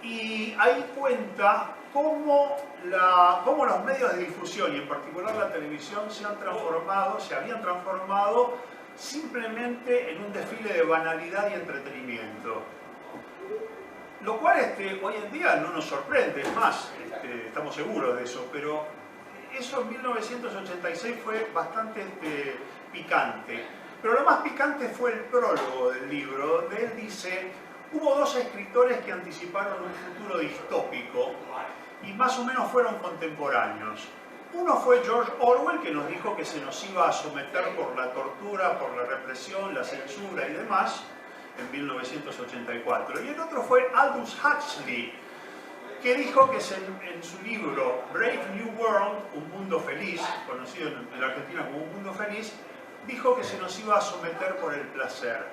Y ahí cuenta cómo los medios de difusión, y en particular la televisión, se habían transformado simplemente en un desfile de banalidad y entretenimiento. Lo cual hoy en día no nos sorprende, es más, estamos seguros de eso, pero eso en 1986 fue bastante picante. Pero lo más picante fue el prólogo del libro, donde él dice: hubo dos escritores que anticiparon un futuro distópico y más o menos fueron contemporáneos. Uno fue George Orwell, que nos dijo que se nos iba a someter por la tortura, por la represión, la censura y demás, en 1984. Y el otro fue Aldous Huxley, que dijo que en su libro Brave New World, Un Mundo Feliz, conocido en la Argentina como Un Mundo Feliz, dijo que se nos iba a someter por el placer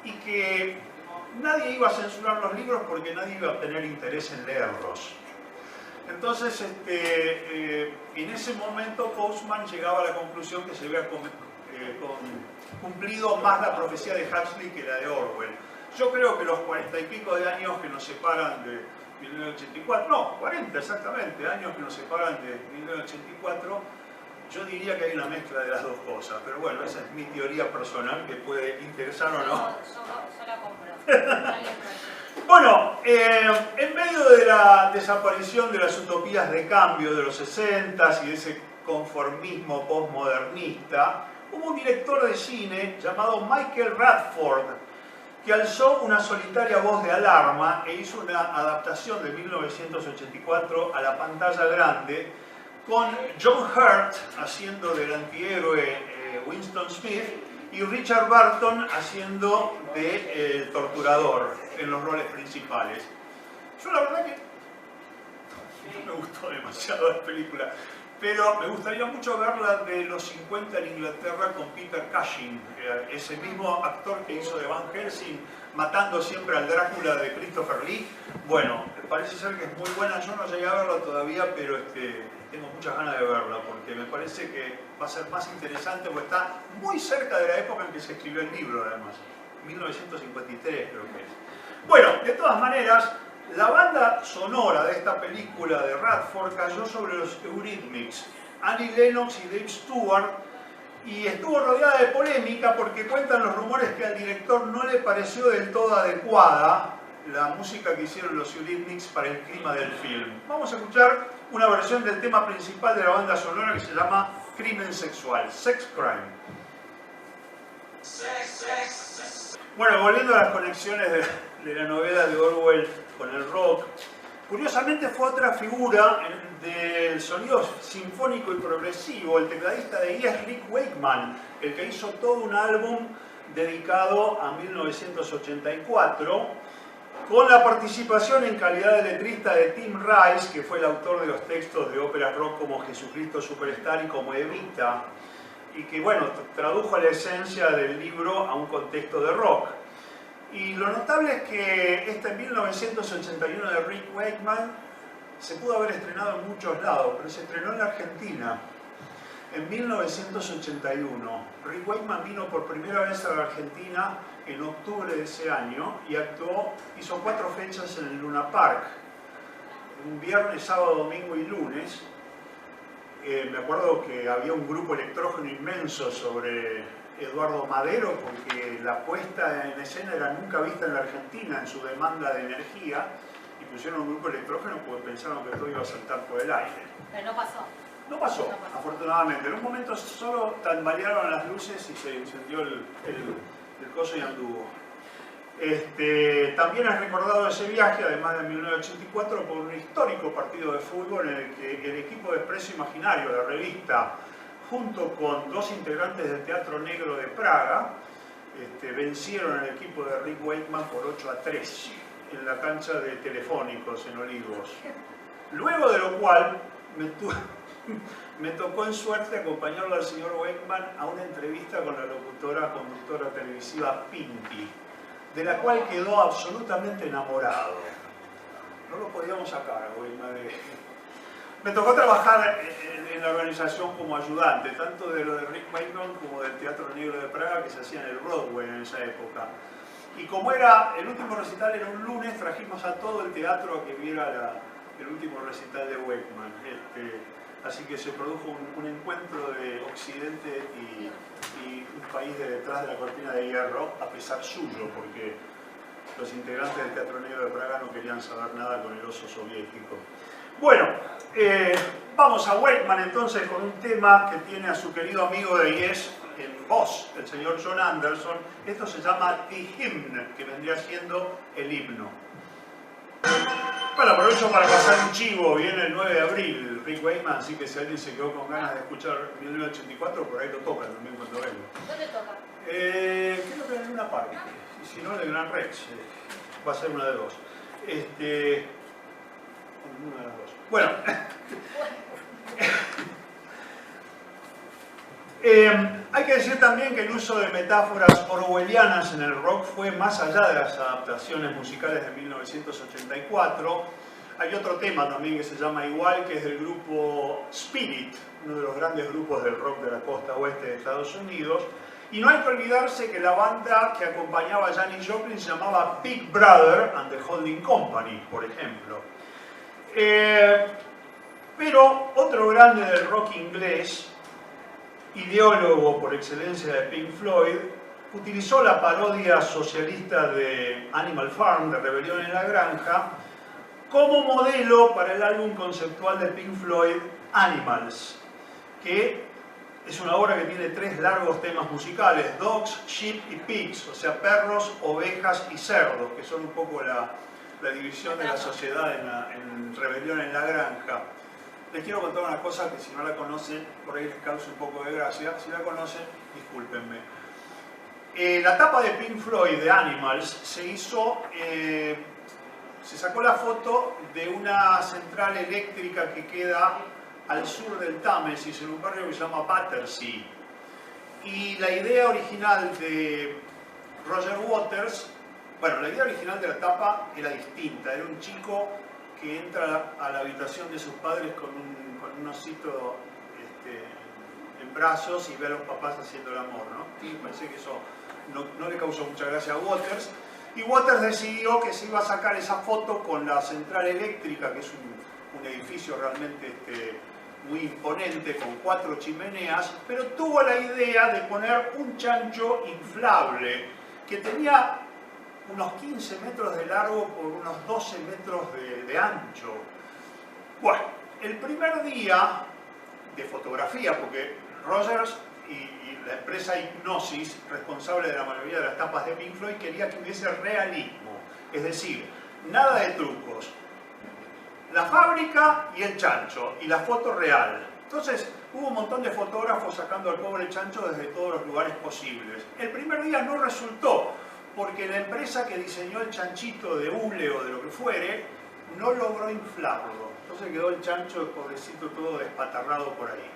y que nadie iba a censurar los libros porque nadie iba a tener interés en leerlos. Entonces, en ese momento Postman llegaba a la conclusión que se había cumplido más la profecía de Huxley que la de Orwell. Yo creo que los 40 y pico de años que nos separan de 1984, no, 40 exactamente, años que nos separan de 1984, yo diría que hay una mezcla de las dos cosas, pero bueno, esa es mi teoría personal que puede interesar o no. Yo la compro. Bueno, en medio de la desaparición de las utopías de cambio de los 60s y de ese conformismo postmodernista, hubo un director de cine llamado Michael Radford que alzó una solitaria voz de alarma e hizo una adaptación de 1984 a la pantalla grande con John Hurt haciendo del antihéroe Winston Smith y Richard Burton haciendo de torturador en los roles principales. Yo la verdad que no me gustó demasiado la película, pero me gustaría mucho verla de los 50 en Inglaterra con Peter Cushing, ese mismo actor que hizo de Van Helsing, matando siempre al Drácula de Christopher Lee. Bueno, parece ser que es muy buena, yo no llegué a verla todavía, pero tengo muchas ganas de verla porque me parece que va a ser más interesante porque está muy cerca de la época en que se escribió el libro, además, 1953 creo que es. Bueno, de todas maneras, La banda sonora de esta película de Radford cayó sobre los Eurythmics, Annie Lennox y Dave Stewart, y estuvo rodeada de polémica porque cuentan los rumores que al director no le pareció del todo adecuada la música que hicieron los Eurythmics para el clima del film. Vamos a escuchar una versión del tema principal de la banda sonora que se llama Crimen Sexual, Sex Crime. Bueno, volviendo a las conexiones de la novela de Orwell con el rock, curiosamente fue otra figura del sonido sinfónico y progresivo, el tecladista de Yes, Rick Wakeman, el que hizo todo un álbum dedicado a 1984, con la participación en calidad de letrista de Tim Rice, que fue el autor de los textos de óperas rock como Jesucristo Superstar y como Evita, y que, bueno, tradujo la esencia del libro a un contexto de rock. Y lo notable es que esta en 1981 de Rick Wakeman se pudo haber estrenado en muchos lados, pero se estrenó en la Argentina en 1981. Rick Wakeman vino por primera vez a la Argentina en octubre de ese año y actuó, hizo 4 fechas en el Luna Park, un viernes, sábado, domingo y lunes. Me acuerdo que había un grupo electrógeno inmenso sobre Eduardo Madero, porque la puesta en escena era nunca vista en la Argentina en su demanda de energía, y pusieron un grupo electrógeno porque pensaron que todo iba a saltar por el aire. Pero no pasó. No pasó, afortunadamente. En un momento solo tambalearon las luces y se encendió el coso y anduvo. También es recordado ese viaje, además de 1984, por un histórico partido de fútbol en el que el equipo de Expreso Imaginario, la revista, junto con 2 integrantes del Teatro Negro de Praga, vencieron al equipo de Rick Wakeman por 8-3 en la cancha de Telefónicos en Olivos. Luego de lo cual me tocó en suerte acompañarlo al señor Wakeman a una entrevista con la conductora televisiva Pinky, de la cual quedó absolutamente enamorado. No lo podíamos sacar a Wakeman. Me tocó trabajar en la organización como ayudante, tanto de lo de Rick Wakeman como del Teatro Negro de Praga, que se hacía en el Broadway en esa época. Y como era el último recital era un lunes, trajimos a todo el teatro a que viera el último recital de Wakeman. Así que se produjo un encuentro de Occidente y un país de detrás de la cortina de hierro, a pesar suyo, porque los integrantes del Teatro Negro de Praga no querían saber nada con el oso soviético. Bueno, vamos a Wakeman entonces con un tema que tiene a su querido amigo de Yes en voz, el señor John Anderson. Esto se llama The Hymn, que vendría siendo el himno. Bueno, aprovecho para pasar un chivo, viene el 9 de abril Rick Wakeman, así que si alguien se quedó con ganas de escuchar 1984, por ahí lo tocan también cuando vengo. ¿Dónde toca? Creo que en Luna Park, y si no en el Gran Rex, va a ser una de 2. Una de las 2. Bueno. Hay que decir también que el uso de metáforas orwellianas en el rock fue más allá de las adaptaciones musicales de 1984. Hay otro tema también que se llama igual, que es del grupo Spirit, uno de los grandes grupos del rock de la costa oeste de Estados Unidos. Y no hay que olvidarse que la banda que acompañaba a Janis Joplin se llamaba Big Brother and the Holding Company, por ejemplo. Pero otro grande del rock inglés, ideólogo por excelencia de Pink Floyd, utilizó la parodia socialista de Animal Farm, de Rebelión en la Granja, como modelo para el álbum conceptual de Pink Floyd, Animals, que es una obra que tiene 3 largos temas musicales, Dogs, Sheep y Pigs, o sea, perros, ovejas y cerdos, que son un poco la división de la sociedad en Rebelión en la Granja. Les quiero contar una cosa que si no la conocen, por ahí les causa un poco de gracia. Si la conocen, discúlpenme. La tapa de Pink Floyd de Animals se hizo, se sacó la foto de una central eléctrica que queda al sur del Támesis, en un barrio que se llama Battersea. Y la idea original de Roger Waters, bueno, la idea original de la tapa era distinta. Era un chico que entra a la habitación de sus padres con un osito en brazos y ve a los papás haciendo el amor, ¿no? Y parece que eso no le causó mucha gracia a Waters. Y Waters decidió que se iba a sacar esa foto con la central eléctrica, que es un edificio realmente muy imponente, con 4 chimeneas, pero tuvo la idea de poner un chancho inflable que tenía unos 15 metros de largo por unos 12 metros de ancho. Bueno, el primer día de fotografía, porque Rogers y la empresa Hipgnosis, responsable de la mayoría de las tapas de Pink Floyd, quería que hubiese realismo, es decir, nada de trucos. La fábrica y el chancho, y la foto real. Entonces hubo un montón de fotógrafos sacando al pobre chancho desde todos los lugares posibles. El primer día no resultó, porque la empresa que diseñó el chanchito de hule o de lo que fuere, no logró inflarlo. Entonces quedó el chancho, el pobrecito, todo despatarrado por ahí.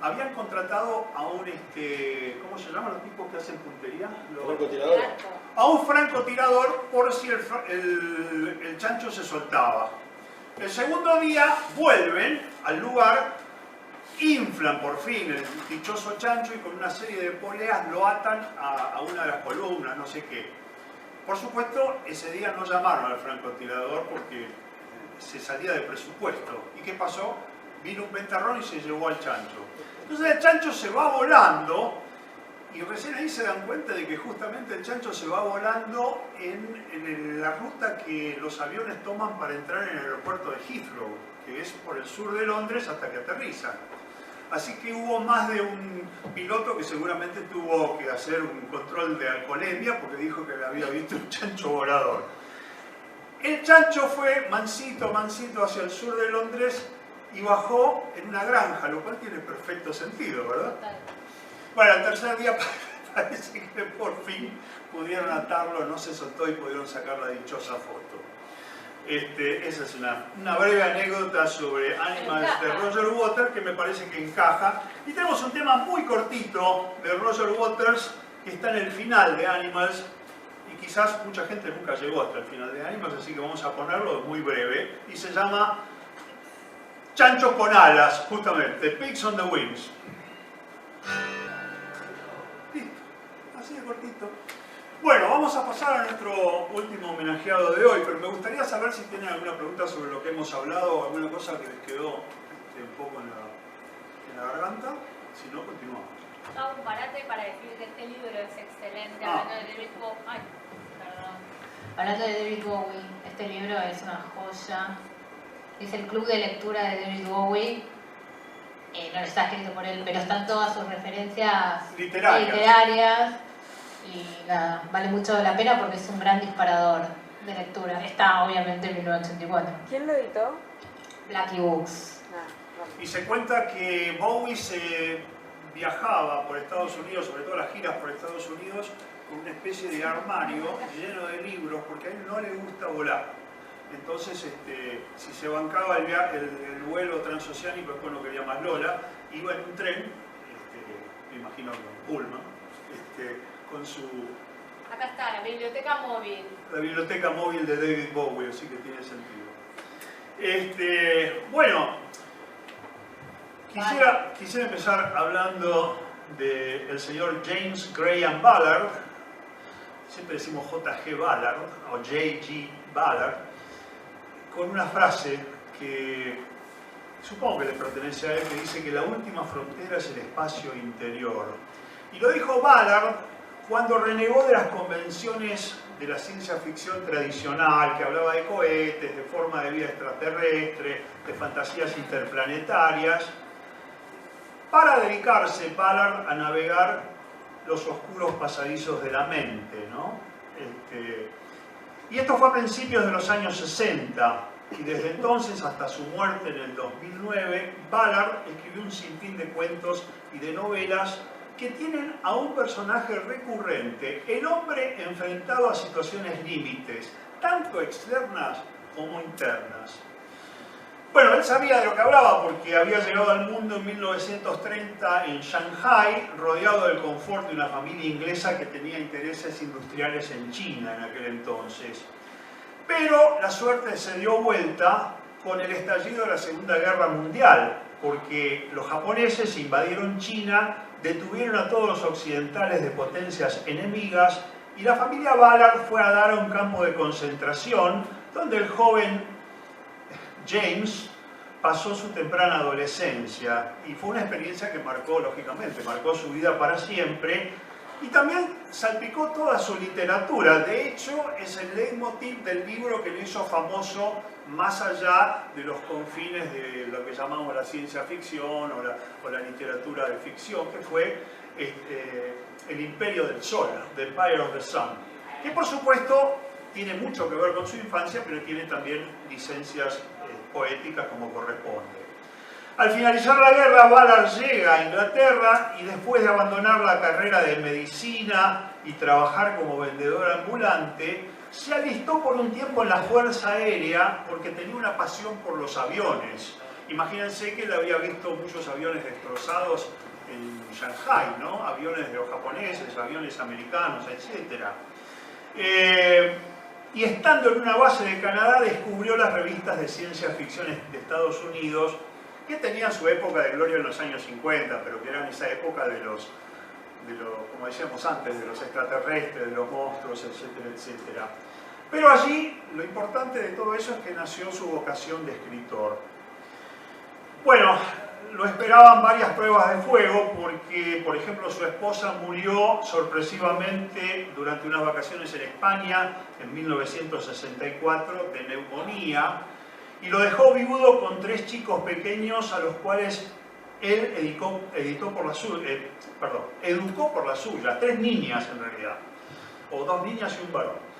Habían contratado a un, ¿cómo se llaman los tipos que hacen puntería? ¿Francotirador? A un francotirador por si el chancho se soltaba. El segundo día vuelven al lugar, inflan por fin el dichoso chancho y con una serie de poleas lo atan a una de las columnas, no sé qué. Por supuesto, ese día no llamaron al francotirador porque se salía de presupuesto. ¿Y qué pasó? Vino un ventarrón y se llevó al chancho. Entonces el chancho se va volando y recién ahí se dan cuenta de que justamente el chancho se va volando en la ruta que los aviones toman para entrar en el aeropuerto de Heathrow, que es por el sur de Londres hasta que aterrizan. Así que hubo más de un piloto que seguramente tuvo que hacer un control de alcoholemia porque dijo que había visto un chancho volador. El chancho fue mansito, mansito hacia el sur de Londres y bajó en una granja, lo cual tiene perfecto sentido, ¿verdad? Bueno, el tercer día parece que por fin pudieron atarlo, no se soltó y pudieron sacar la dichosa foto. Esa es una breve anécdota sobre Animals de Roger Waters que me parece que encaja. Y tenemos un tema muy cortito de Roger Waters que está en el final de Animals y quizás mucha gente nunca llegó hasta el final de Animals, así que vamos a ponerlo muy breve y se llama Chancho con alas, justamente, Pigs on the Wings. Listo, así de cortito. Bueno, vamos a pasar a nuestro último homenajeado de hoy, pero me gustaría saber si tienen alguna pregunta sobre lo que hemos hablado o alguna cosa que les quedó un poco en la garganta. Si no, continuamos. Hago un parate para decir que este libro es excelente, hablando de David Bowie. Ay, perdón. Hablando de David Bowie, este libro es una joya. Es el club de lectura de David Bowie. No está escrito por él, pero están todas sus referencias literarias. Y nada, vale mucho la pena porque es un gran disparador de lectura. Está obviamente en 1984. ¿Quién lo editó? Blackie Books. Y se cuenta que Bowie se viajaba por Estados Unidos, sobre todo las giras por Estados Unidos, con una especie de armario lleno de libros, porque a él no le gusta volar. Entonces, si se bancaba el vuelo transoceánico, después no quería más Lola, iba en un tren, me imagino que un pullman, con su... Acá está, la biblioteca móvil. La biblioteca móvil de David Bowie, así que tiene sentido. Bueno, quisiera empezar hablando del señor James Graham Ballard. Siempre decimos J.G. Ballard o J.G. Ballard, con una frase que supongo que le pertenece a él, que dice que la última frontera es el espacio interior. Y lo dijo Ballard cuando renegó de las convenciones de la ciencia ficción tradicional, que hablaba de cohetes, de forma de vida extraterrestre, de fantasías interplanetarias, para dedicarse Ballard a navegar los oscuros pasadizos de la mente, ¿no? Y esto fue a principios de los años 60, y desde entonces hasta su muerte en el 2009, Ballard escribió un sinfín de cuentos y de novelas que tienen a un personaje recurrente, el hombre enfrentado a situaciones límites, tanto externas como internas. Bueno, él sabía de lo que hablaba porque había llegado al mundo en 1930 en Shanghai, rodeado del confort de una familia inglesa que tenía intereses industriales en China en aquel entonces. Pero la suerte se dio vuelta con el estallido de la Segunda Guerra Mundial, porque los japoneses invadieron China, detuvieron a todos los occidentales de potencias enemigas y la familia Ballard fue a dar a un campo de concentración donde el joven James pasó su temprana adolescencia y fue una experiencia que marcó, lógicamente, marcó su vida para siempre y también salpicó toda su literatura. De hecho, es el leitmotiv del libro que lo hizo famoso más allá de los confines de lo que llamamos la ciencia ficción o la literatura de ficción, que fue El Imperio del Sol, The Empire of the Sun, que por supuesto tiene mucho que ver con su infancia, pero tiene también licencias poéticas como corresponde. Al finalizar la guerra, Ballard llega a Inglaterra y después de abandonar la carrera de medicina y trabajar como vendedor ambulante, se alistó por un tiempo en la Fuerza Aérea porque tenía una pasión por los aviones. Imagínense que él había visto muchos aviones destrozados en Shanghai, ¿no? Aviones de los japoneses, aviones americanos, etc. Y estando en una base de Canadá descubrió las revistas de ciencia ficción de Estados Unidos, que tenían su época de gloria en los años 50, pero que eran esa época de los, como decíamos antes, de los extraterrestres, de los monstruos, etcétera, etcétera. Pero allí lo importante de todo eso es que nació su vocación de escritor. Bueno, lo esperaban varias pruebas de fuego porque, por ejemplo, su esposa murió sorpresivamente durante unas vacaciones en España en 1964 de neumonía y lo dejó viudo con 3 chicos pequeños a los cuales él educó por las suyas, 3 niñas en realidad, o 2 niñas y un varón.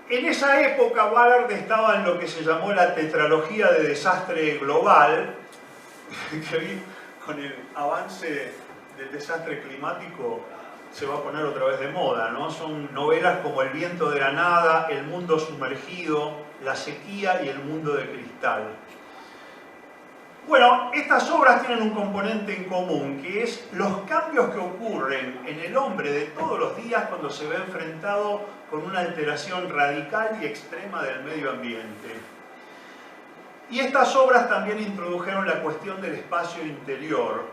En esa época Ballard estaba en lo que se llamó la tetralogía de desastre global, que con el avance del desastre climático se va a poner otra vez de moda, ¿no? Son novelas como El viento de la nada, El mundo sumergido, La sequía y El mundo de cristal. Bueno, estas obras tienen un componente en común, que es los cambios que ocurren en el hombre de todos los días cuando se ve enfrentado con una alteración radical y extrema del medio ambiente. Y estas obras también introdujeron la cuestión del espacio interior,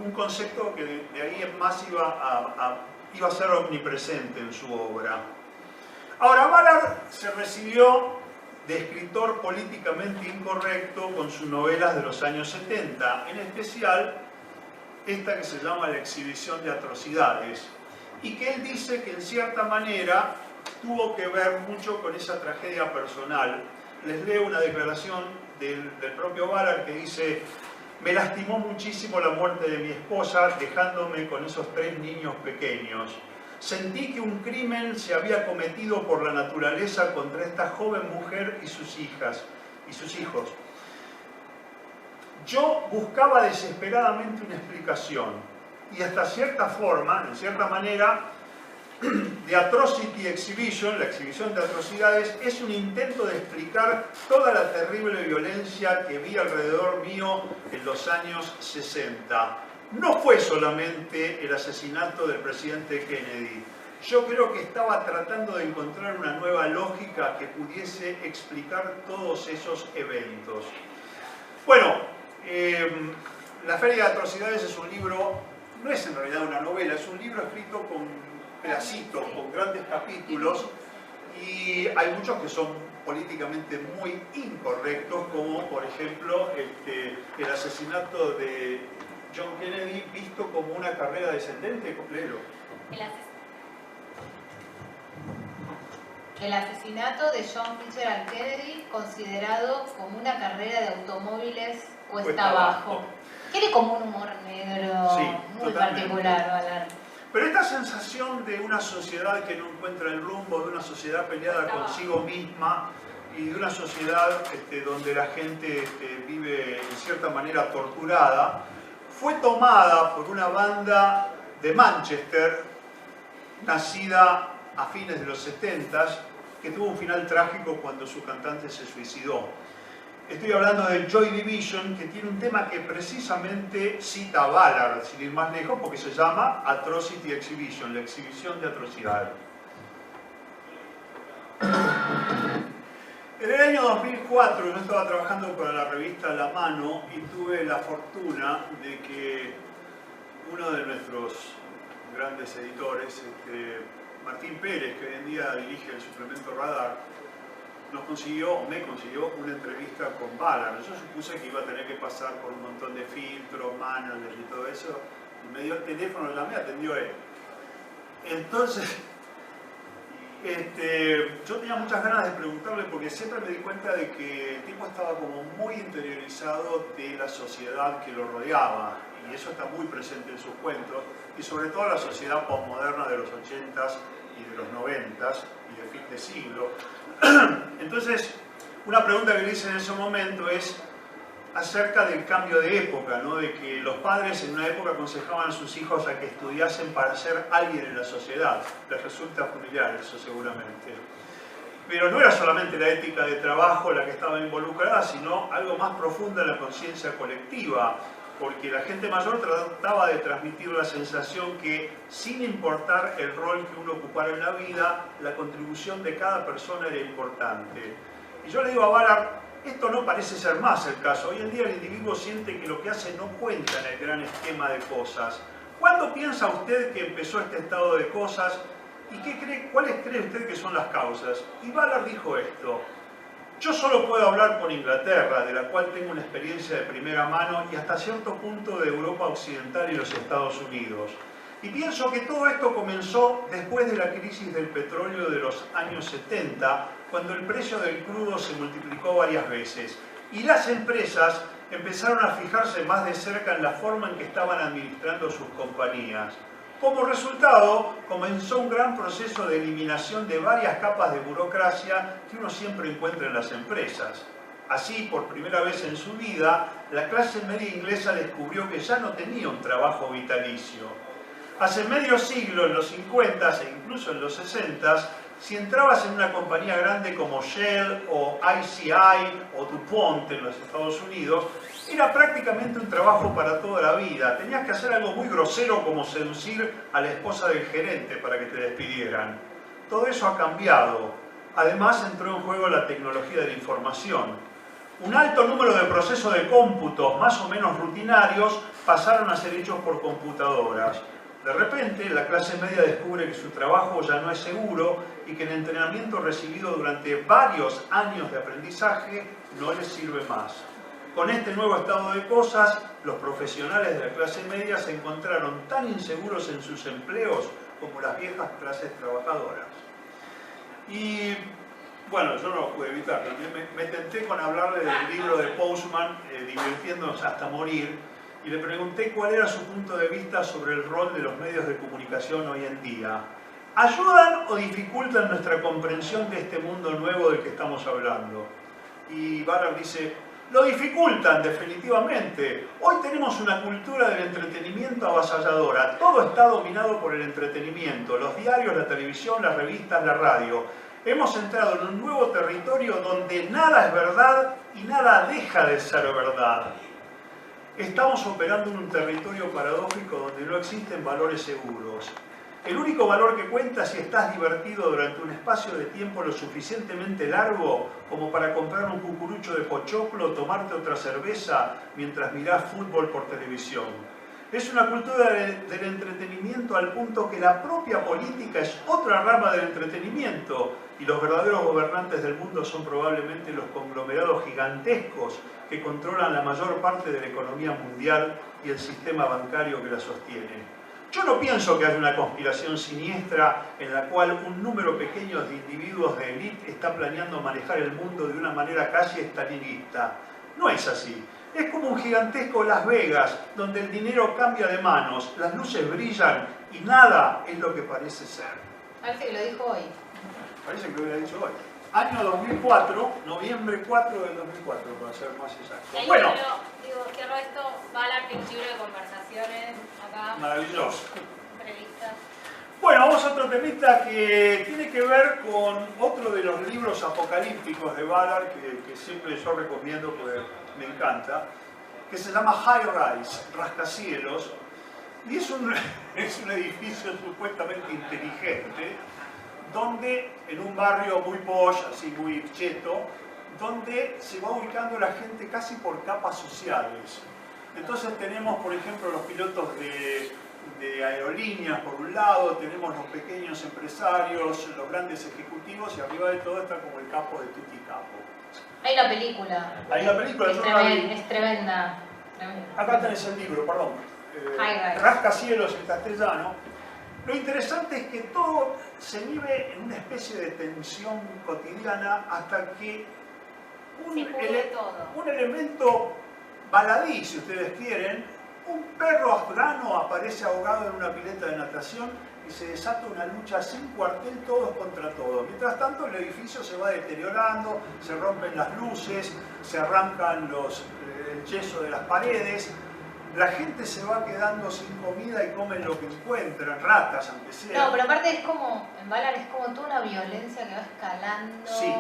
un concepto que de ahí en más iba a ser omnipresente en su obra. Ahora, Ballard se recibió de escritor políticamente incorrecto con sus novelas de los años 70, en especial esta que se llama La exhibición de atrocidades, y que él dice que en cierta manera tuvo que ver mucho con esa tragedia personal. Les leo una declaración del propio Ballard que dice: me lastimó muchísimo la muerte de mi esposa, dejándome con esos 3 niños pequeños. Sentí que un crimen se había cometido por la naturaleza contra esta joven mujer y sus hijos. Yo buscaba desesperadamente una explicación y hasta cierta forma, en cierta manera, The Atrocity Exhibition, la exhibición de atrocidades, es un intento de explicar toda la terrible violencia que vi alrededor mío en los años 60. No fue solamente el asesinato del presidente Kennedy. Yo creo que estaba tratando de encontrar una nueva lógica que pudiese explicar todos esos eventos. Bueno, La Feria de Atrocidades es un libro, no es en realidad una novela, es un libro escrito con pedacitos, con grandes capítulos, y hay muchos que son políticamente muy incorrectos, como por ejemplo el asesinato de John Kennedy visto como una carrera descendente. Léelo. El asesinato de John Fitzgerald Kennedy considerado como una carrera de automóviles cuesta abajo. Tiene como un humor negro, sí, muy totalmente particular, Ballard. Pero esta sensación de una sociedad que no encuentra el rumbo, de una sociedad peleada consigo misma y de una sociedad donde la gente vive en cierta manera torturada, fue tomada por una banda de Manchester, nacida a fines de los 70, que tuvo un final trágico cuando su cantante se suicidó. Estoy hablando de Joy Division, que tiene un tema que precisamente cita a Ballard, sin ir más lejos, porque se llama Atrocity Exhibition, la exhibición de atrocidades. En el año 2004 yo estaba trabajando para la revista La Mano y tuve la fortuna de que uno de nuestros grandes editores, Martín Pérez, que hoy en día dirige el suplemento Radar, me consiguió una entrevista con Ballard. Yo supuse que iba a tener que pasar por un montón de filtros, managers y todo eso, y me dio el teléfono, lo llamé, atendió él. Entonces, yo tenía muchas ganas de preguntarle porque siempre me di cuenta de que el tipo estaba como muy interiorizado de la sociedad que lo rodeaba, y eso está muy presente en sus cuentos, y sobre todo la sociedad postmoderna de los 80s y de los 90s y de fin de siglo. Entonces, una pregunta que le hice en ese momento es acerca del cambio de época, ¿no? De que los padres en una época aconsejaban a sus hijos a que estudiasen para ser alguien en la sociedad. Les resulta familiar eso seguramente. Pero no era solamente la ética de trabajo la que estaba involucrada, sino algo más profundo en la conciencia colectiva, porque la gente mayor trataba de transmitir la sensación que, sin importar el rol que uno ocupara en la vida, la contribución de cada persona era importante. Y yo le digo a Ballard, esto no parece ser más el caso. Hoy en día el individuo siente que lo que hace no cuenta en el gran esquema de cosas. ¿Cuándo piensa usted que empezó este estado de cosas y cuáles cree usted que son las causas? Y Ballard dijo esto: yo solo puedo hablar por Inglaterra, de la cual tengo una experiencia de primera mano, y hasta cierto punto de Europa Occidental y los Estados Unidos. Y pienso que todo esto comenzó después de la crisis del petróleo de los años 70, cuando el precio del crudo se multiplicó varias veces. Y las empresas empezaron a fijarse más de cerca en la forma en que estaban administrando sus compañías. Como resultado, comenzó un gran proceso de eliminación de varias capas de burocracia que uno siempre encuentra en las empresas. Así, por primera vez en su vida, la clase media inglesa descubrió que ya no tenía un trabajo vitalicio. Hace medio siglo, en los 50s e incluso en los 60s, si entrabas en una compañía grande como Shell o ICI o DuPont en los Estados Unidos, era prácticamente un trabajo para toda la vida. Tenías que hacer algo muy grosero como seducir a la esposa del gerente para que te despidieran. Todo eso ha cambiado. Además entró en juego la tecnología de la información. Un alto número de procesos de cómputos más o menos rutinarios pasaron a ser hechos por computadoras. De repente, la clase media descubre que su trabajo ya no es seguro y que el entrenamiento recibido durante varios años de aprendizaje no les sirve más. Con este nuevo estado de cosas, los profesionales de la clase media se encontraron tan inseguros en sus empleos como las viejas clases trabajadoras. Y bueno, yo no lo pude evitar. Me tenté con hablarle del libro de Postman, Divirtiéndonos hasta morir, y le pregunté cuál era su punto de vista sobre el rol de los medios de comunicación hoy en día. ¿Ayudan o dificultan nuestra comprensión de este mundo nuevo del que estamos hablando? Y Ballard dice: lo dificultan definitivamente. Hoy tenemos una cultura del entretenimiento avasalladora. Todo está dominado por el entretenimiento. Los diarios, la televisión, las revistas, la radio. Hemos entrado en un nuevo territorio donde nada es verdad y nada deja de ser verdad. Estamos operando en un territorio paradójico donde no existen valores seguros. El único valor que cuenta es si estás divertido durante un espacio de tiempo lo suficientemente largo como para comprar un cucurucho de pochoclo o tomarte otra cerveza mientras mirás fútbol por televisión. Es una cultura del entretenimiento al punto que la propia política es otra rama del entretenimiento y los verdaderos gobernantes del mundo son probablemente los conglomerados gigantescos que controlan la mayor parte de la economía mundial y el sistema bancario que la sostiene. Yo no pienso que haya una conspiración siniestra en la cual un número pequeño de individuos de élite está planeando manejar el mundo de una manera casi estalinista. No es así. Es como un gigantesco Las Vegas, donde el dinero cambia de manos, las luces brillan y nada es lo que parece ser. Parece que lo dijo hoy. Parece que lo hubiera dicho hoy. Año 2004, noviembre 4 del 2004, para ser más exacto. Y ahí Bueno, cierro esto, Ballard tiene un libro de conversaciones acá. maravilloso. Entrevistas. Bueno, vamos a otro temita que tiene que ver con otro de los libros apocalípticos de Ballard que siempre yo recomiendo porque me encanta, que se llama High Rise, Rascacielos, y es un edificio supuestamente inteligente, donde en un barrio muy posh, así muy cheto, donde se va ubicando la gente casi por capas sociales. Entonces tenemos, por ejemplo, los pilotos de de aerolíneas por un lado, tenemos los pequeños empresarios, los grandes ejecutivos y arriba de todo está como el capo de tutti capo. Hay la película. Hay la película, Es, yo no la vi. es tremenda. Tremenda. Acá tenés el libro, perdón. High Rise. Rascacielos en castellano. Lo interesante es que todo se vive en una especie de tensión cotidiana hasta que un elemento baladí, si ustedes quieren, un perro afgano aparece ahogado en una pileta de natación y se desata una lucha sin cuartel, todos contra todos. Mientras tanto, el edificio se va deteriorando, se rompen las luces, se arrancan el yeso de las paredes, la gente se va quedando sin comida y comen lo que encuentran, ratas aunque sea. No, pero aparte es como, en Ballard es como toda una violencia que va escalando. Sí.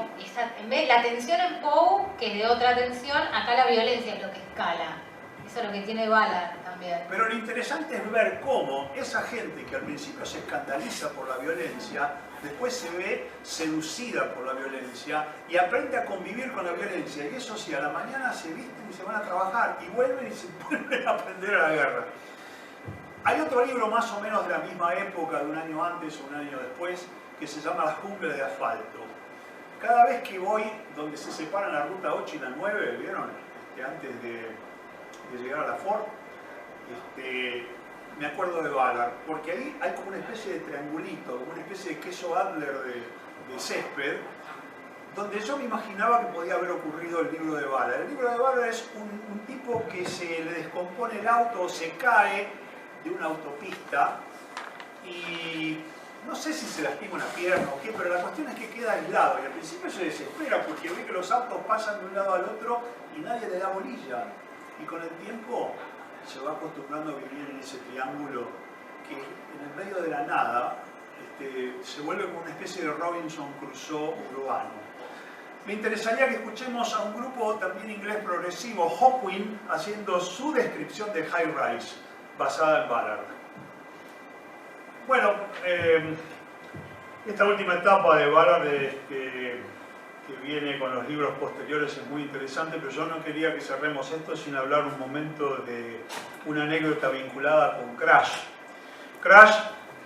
En vez de la tensión en Poe, que es de otra tensión, acá la violencia es lo que escala. Eso es lo que tiene Ballard también. Pero lo interesante es ver cómo esa gente que al principio se escandaliza por la violencia, después se ve seducida por la violencia y aprende a convivir con la violencia. Y eso sí, a la mañana se visten y se van a trabajar y vuelven y se vuelven a aprender a la guerra. Hay otro libro más o menos de la misma época, de un año antes o un año después, que se llama Las cumbres de asfalto. Cada vez que voy donde se separan la ruta 8 y la 9, ¿vieron? Antes de llegar a la Ford, me acuerdo de Ballard, porque ahí hay como una especie de triangulito, como una especie de queso Adler de césped, donde yo me imaginaba que podía haber ocurrido el libro de Ballard. El libro de Ballard es un tipo que se le descompone el auto o se cae de una autopista y no sé si se lastima una pierna o qué, pero la cuestión es que queda aislado y al principio se desespera porque ve que los autos pasan de un lado al otro y nadie le da bolilla. Y con el tiempo se va acostumbrando a vivir en ese triángulo que en el medio de la nada se vuelve como una especie de Robinson Crusoe urbano. Me interesaría que escuchemos a un grupo también inglés progresivo, Hawkwind, haciendo su descripción de High Rise, basada en Ballard. Bueno, esta última etapa de Ballard que viene con los libros posteriores es muy interesante, pero yo no quería que cerremos esto sin hablar un momento de una anécdota vinculada con Crash. Crash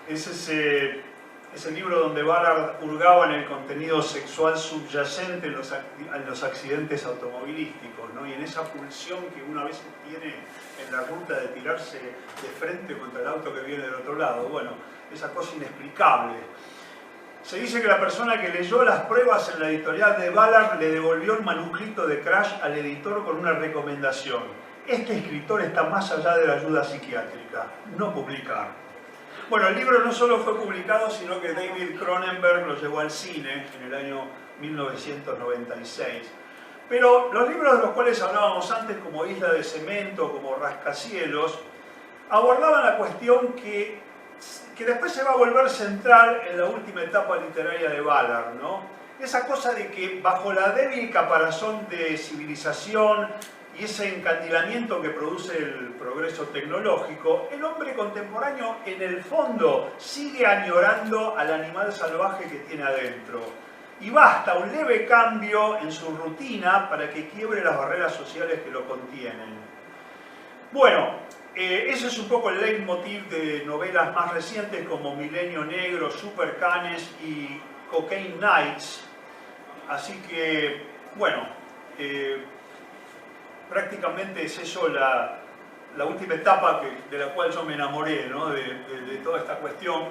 es ese libro donde Ballard hurgaba en el contenido sexual subyacente en los accidentes automovilísticos, ¿no? Y en esa pulsión que una vez tiene en la ruta de tirarse de frente contra el auto que viene del otro lado. Bueno, esa cosa inexplicable. Se dice que la persona que leyó las pruebas en la editorial de Ballard le devolvió el manuscrito de Crash al editor con una recomendación. Este escritor está más allá de la ayuda psiquiátrica, no publicar. Bueno, el libro no solo fue publicado, sino que David Cronenberg lo llevó al cine en el año 1996. Pero los libros de los cuales hablábamos antes, como Isla de Cemento, como Rascacielos, abordaban la cuestión que después se va a volver central en la última etapa literaria de Ballard, ¿no? Esa cosa de que bajo la débil caparazón de civilización y ese encandilamiento que produce el progreso tecnológico, el hombre contemporáneo en el fondo sigue añorando al animal salvaje que tiene adentro. Y basta un leve cambio en su rutina para que quiebre las barreras sociales que lo contienen. Bueno, ese es un poco el leitmotiv de novelas más recientes como Milenio Negro, Super Canes y Cocaine Nights. Así que, bueno, prácticamente es eso la última etapa de la cual yo me enamoré, ¿no? de toda esta cuestión.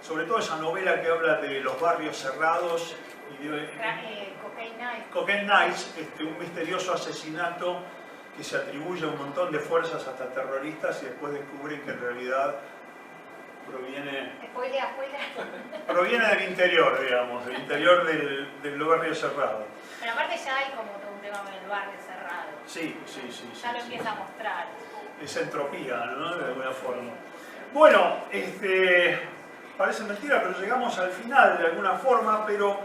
Sobre todo esa novela que habla de los barrios cerrados y de Cocaine Nights, un misterioso asesinato que se atribuye a un montón de fuerzas hasta terroristas y después descubren que en realidad proviene del interior, digamos, del interior del barrio cerrado. Pero aparte ya hay como todo un tema con el barrio cerrado. Sí. Ya lo empieza a mostrar. Esa entropía, ¿no? De alguna forma. Bueno, parece mentira, pero llegamos al final de alguna forma, pero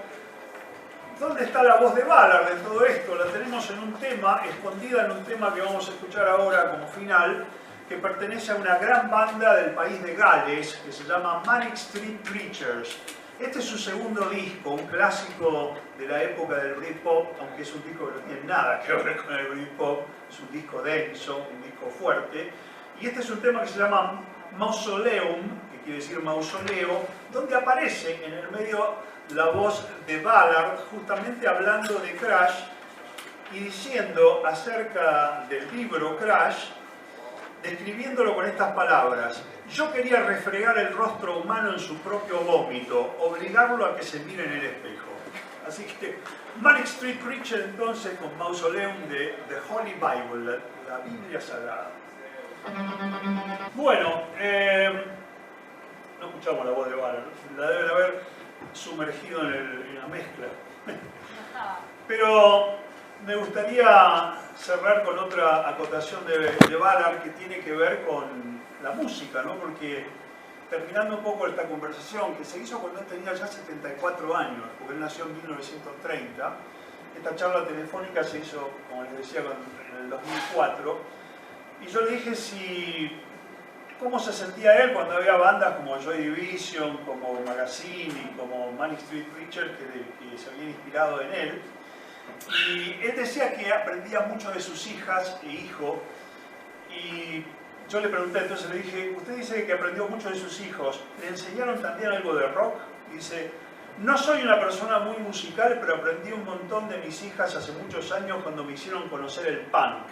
¿dónde está la voz de Ballard en todo esto? La tenemos en un tema, escondida en un tema que vamos a escuchar ahora como final, que pertenece a una gran banda del país de Gales, que se llama Manic Street Preachers. Este es su segundo disco, un clásico de la época del Britpop, aunque es un disco que no tiene nada que ver con el Britpop, es un disco denso, un disco fuerte. Y este es un tema que se llama Mausoleum, que quiere decir mausoleo, donde aparece en el medio la voz de Ballard, justamente hablando de Crash y diciendo acerca del libro Crash, describiéndolo con estas palabras: yo quería refregar el rostro humano en su propio vómito, obligarlo a que se mire en el espejo. Así que Manic Street Preacher entonces con Mausoleum de The Holy Bible, la Biblia Sagrada. Bueno, no escuchamos la voz de Ballard, la deben haber sumergido en la mezcla. Pero me gustaría cerrar con otra acotación de Ballard que tiene que ver con la música, ¿no? Porque terminando un poco esta conversación, que se hizo cuando él tenía ya 74 años, porque él nació en 1930, esta charla telefónica se hizo, como les decía, en el 2004, y yo le dije cómo se sentía él cuando había bandas como Joy Division, como Magazine y como Manic Street Preacher que se habían inspirado en él. Y él decía que aprendía mucho de sus hijas e hijos, y yo le pregunté, entonces le dije, usted dice que aprendió mucho de sus hijos, ¿le enseñaron también algo de rock? Y dice, no soy una persona muy musical, pero aprendí un montón de mis hijas hace muchos años cuando me hicieron conocer el punk.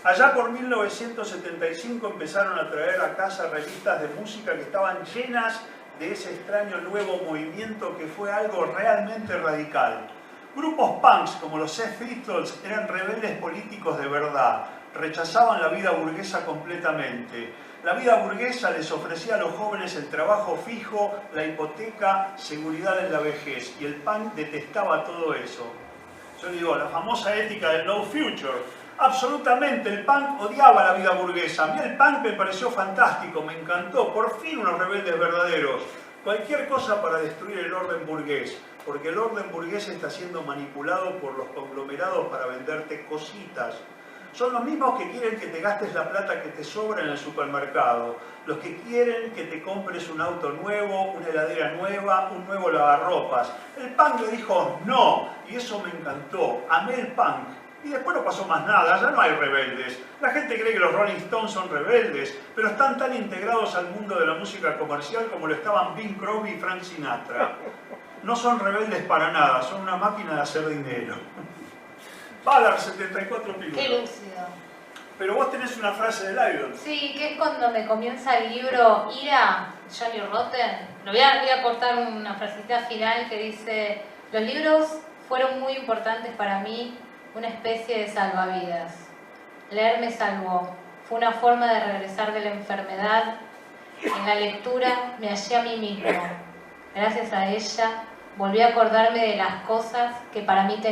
Allá por 1975 empezaron a traer a casa revistas de música que estaban llenas de ese extraño nuevo movimiento que fue algo realmente radical. Grupos punks como los Sex Pistols eran rebeldes políticos de verdad, rechazaban la vida burguesa completamente. La vida burguesa les ofrecía a los jóvenes el trabajo fijo, la hipoteca, seguridad en la vejez, y el punk detestaba todo eso. Yo le digo, la famosa ética del no future. Absolutamente, el punk odiaba la vida burguesa. A mí el punk me pareció fantástico, me encantó. Por fin unos rebeldes verdaderos. Cualquier cosa para destruir el orden burgués, porque el orden burgués está siendo manipulado por los conglomerados para venderte cositas. Son los mismos que quieren que te gastes la plata que te sobra en el supermercado, los que quieren que te compres un auto nuevo, una heladera nueva, un nuevo lavarropas. El punk le dijo no, y eso me encantó, amé el punk. Y después no pasó más nada, ya no hay rebeldes. La gente cree que los Rolling Stones son rebeldes, pero están tan integrados al mundo de la música comercial como lo estaban Bing Crosby y Frank Sinatra. No son rebeldes para nada, son una máquina de hacer dinero. Ballard, 74 pilotos. Qué lúcido. Pero vos tenés una frase del Idol. Sí, que es cuando me comienza el libro Ira, Johnny Rotten. Voy a cortar una frasecita final que dice: los libros fueron muy importantes para mí, una especie de salvavidas. Leer me salvó. Fue una forma de regresar de la enfermedad. En la lectura me hallé a mí mismo. Gracias a ella, volví a acordarme de las cosas que para mí tenían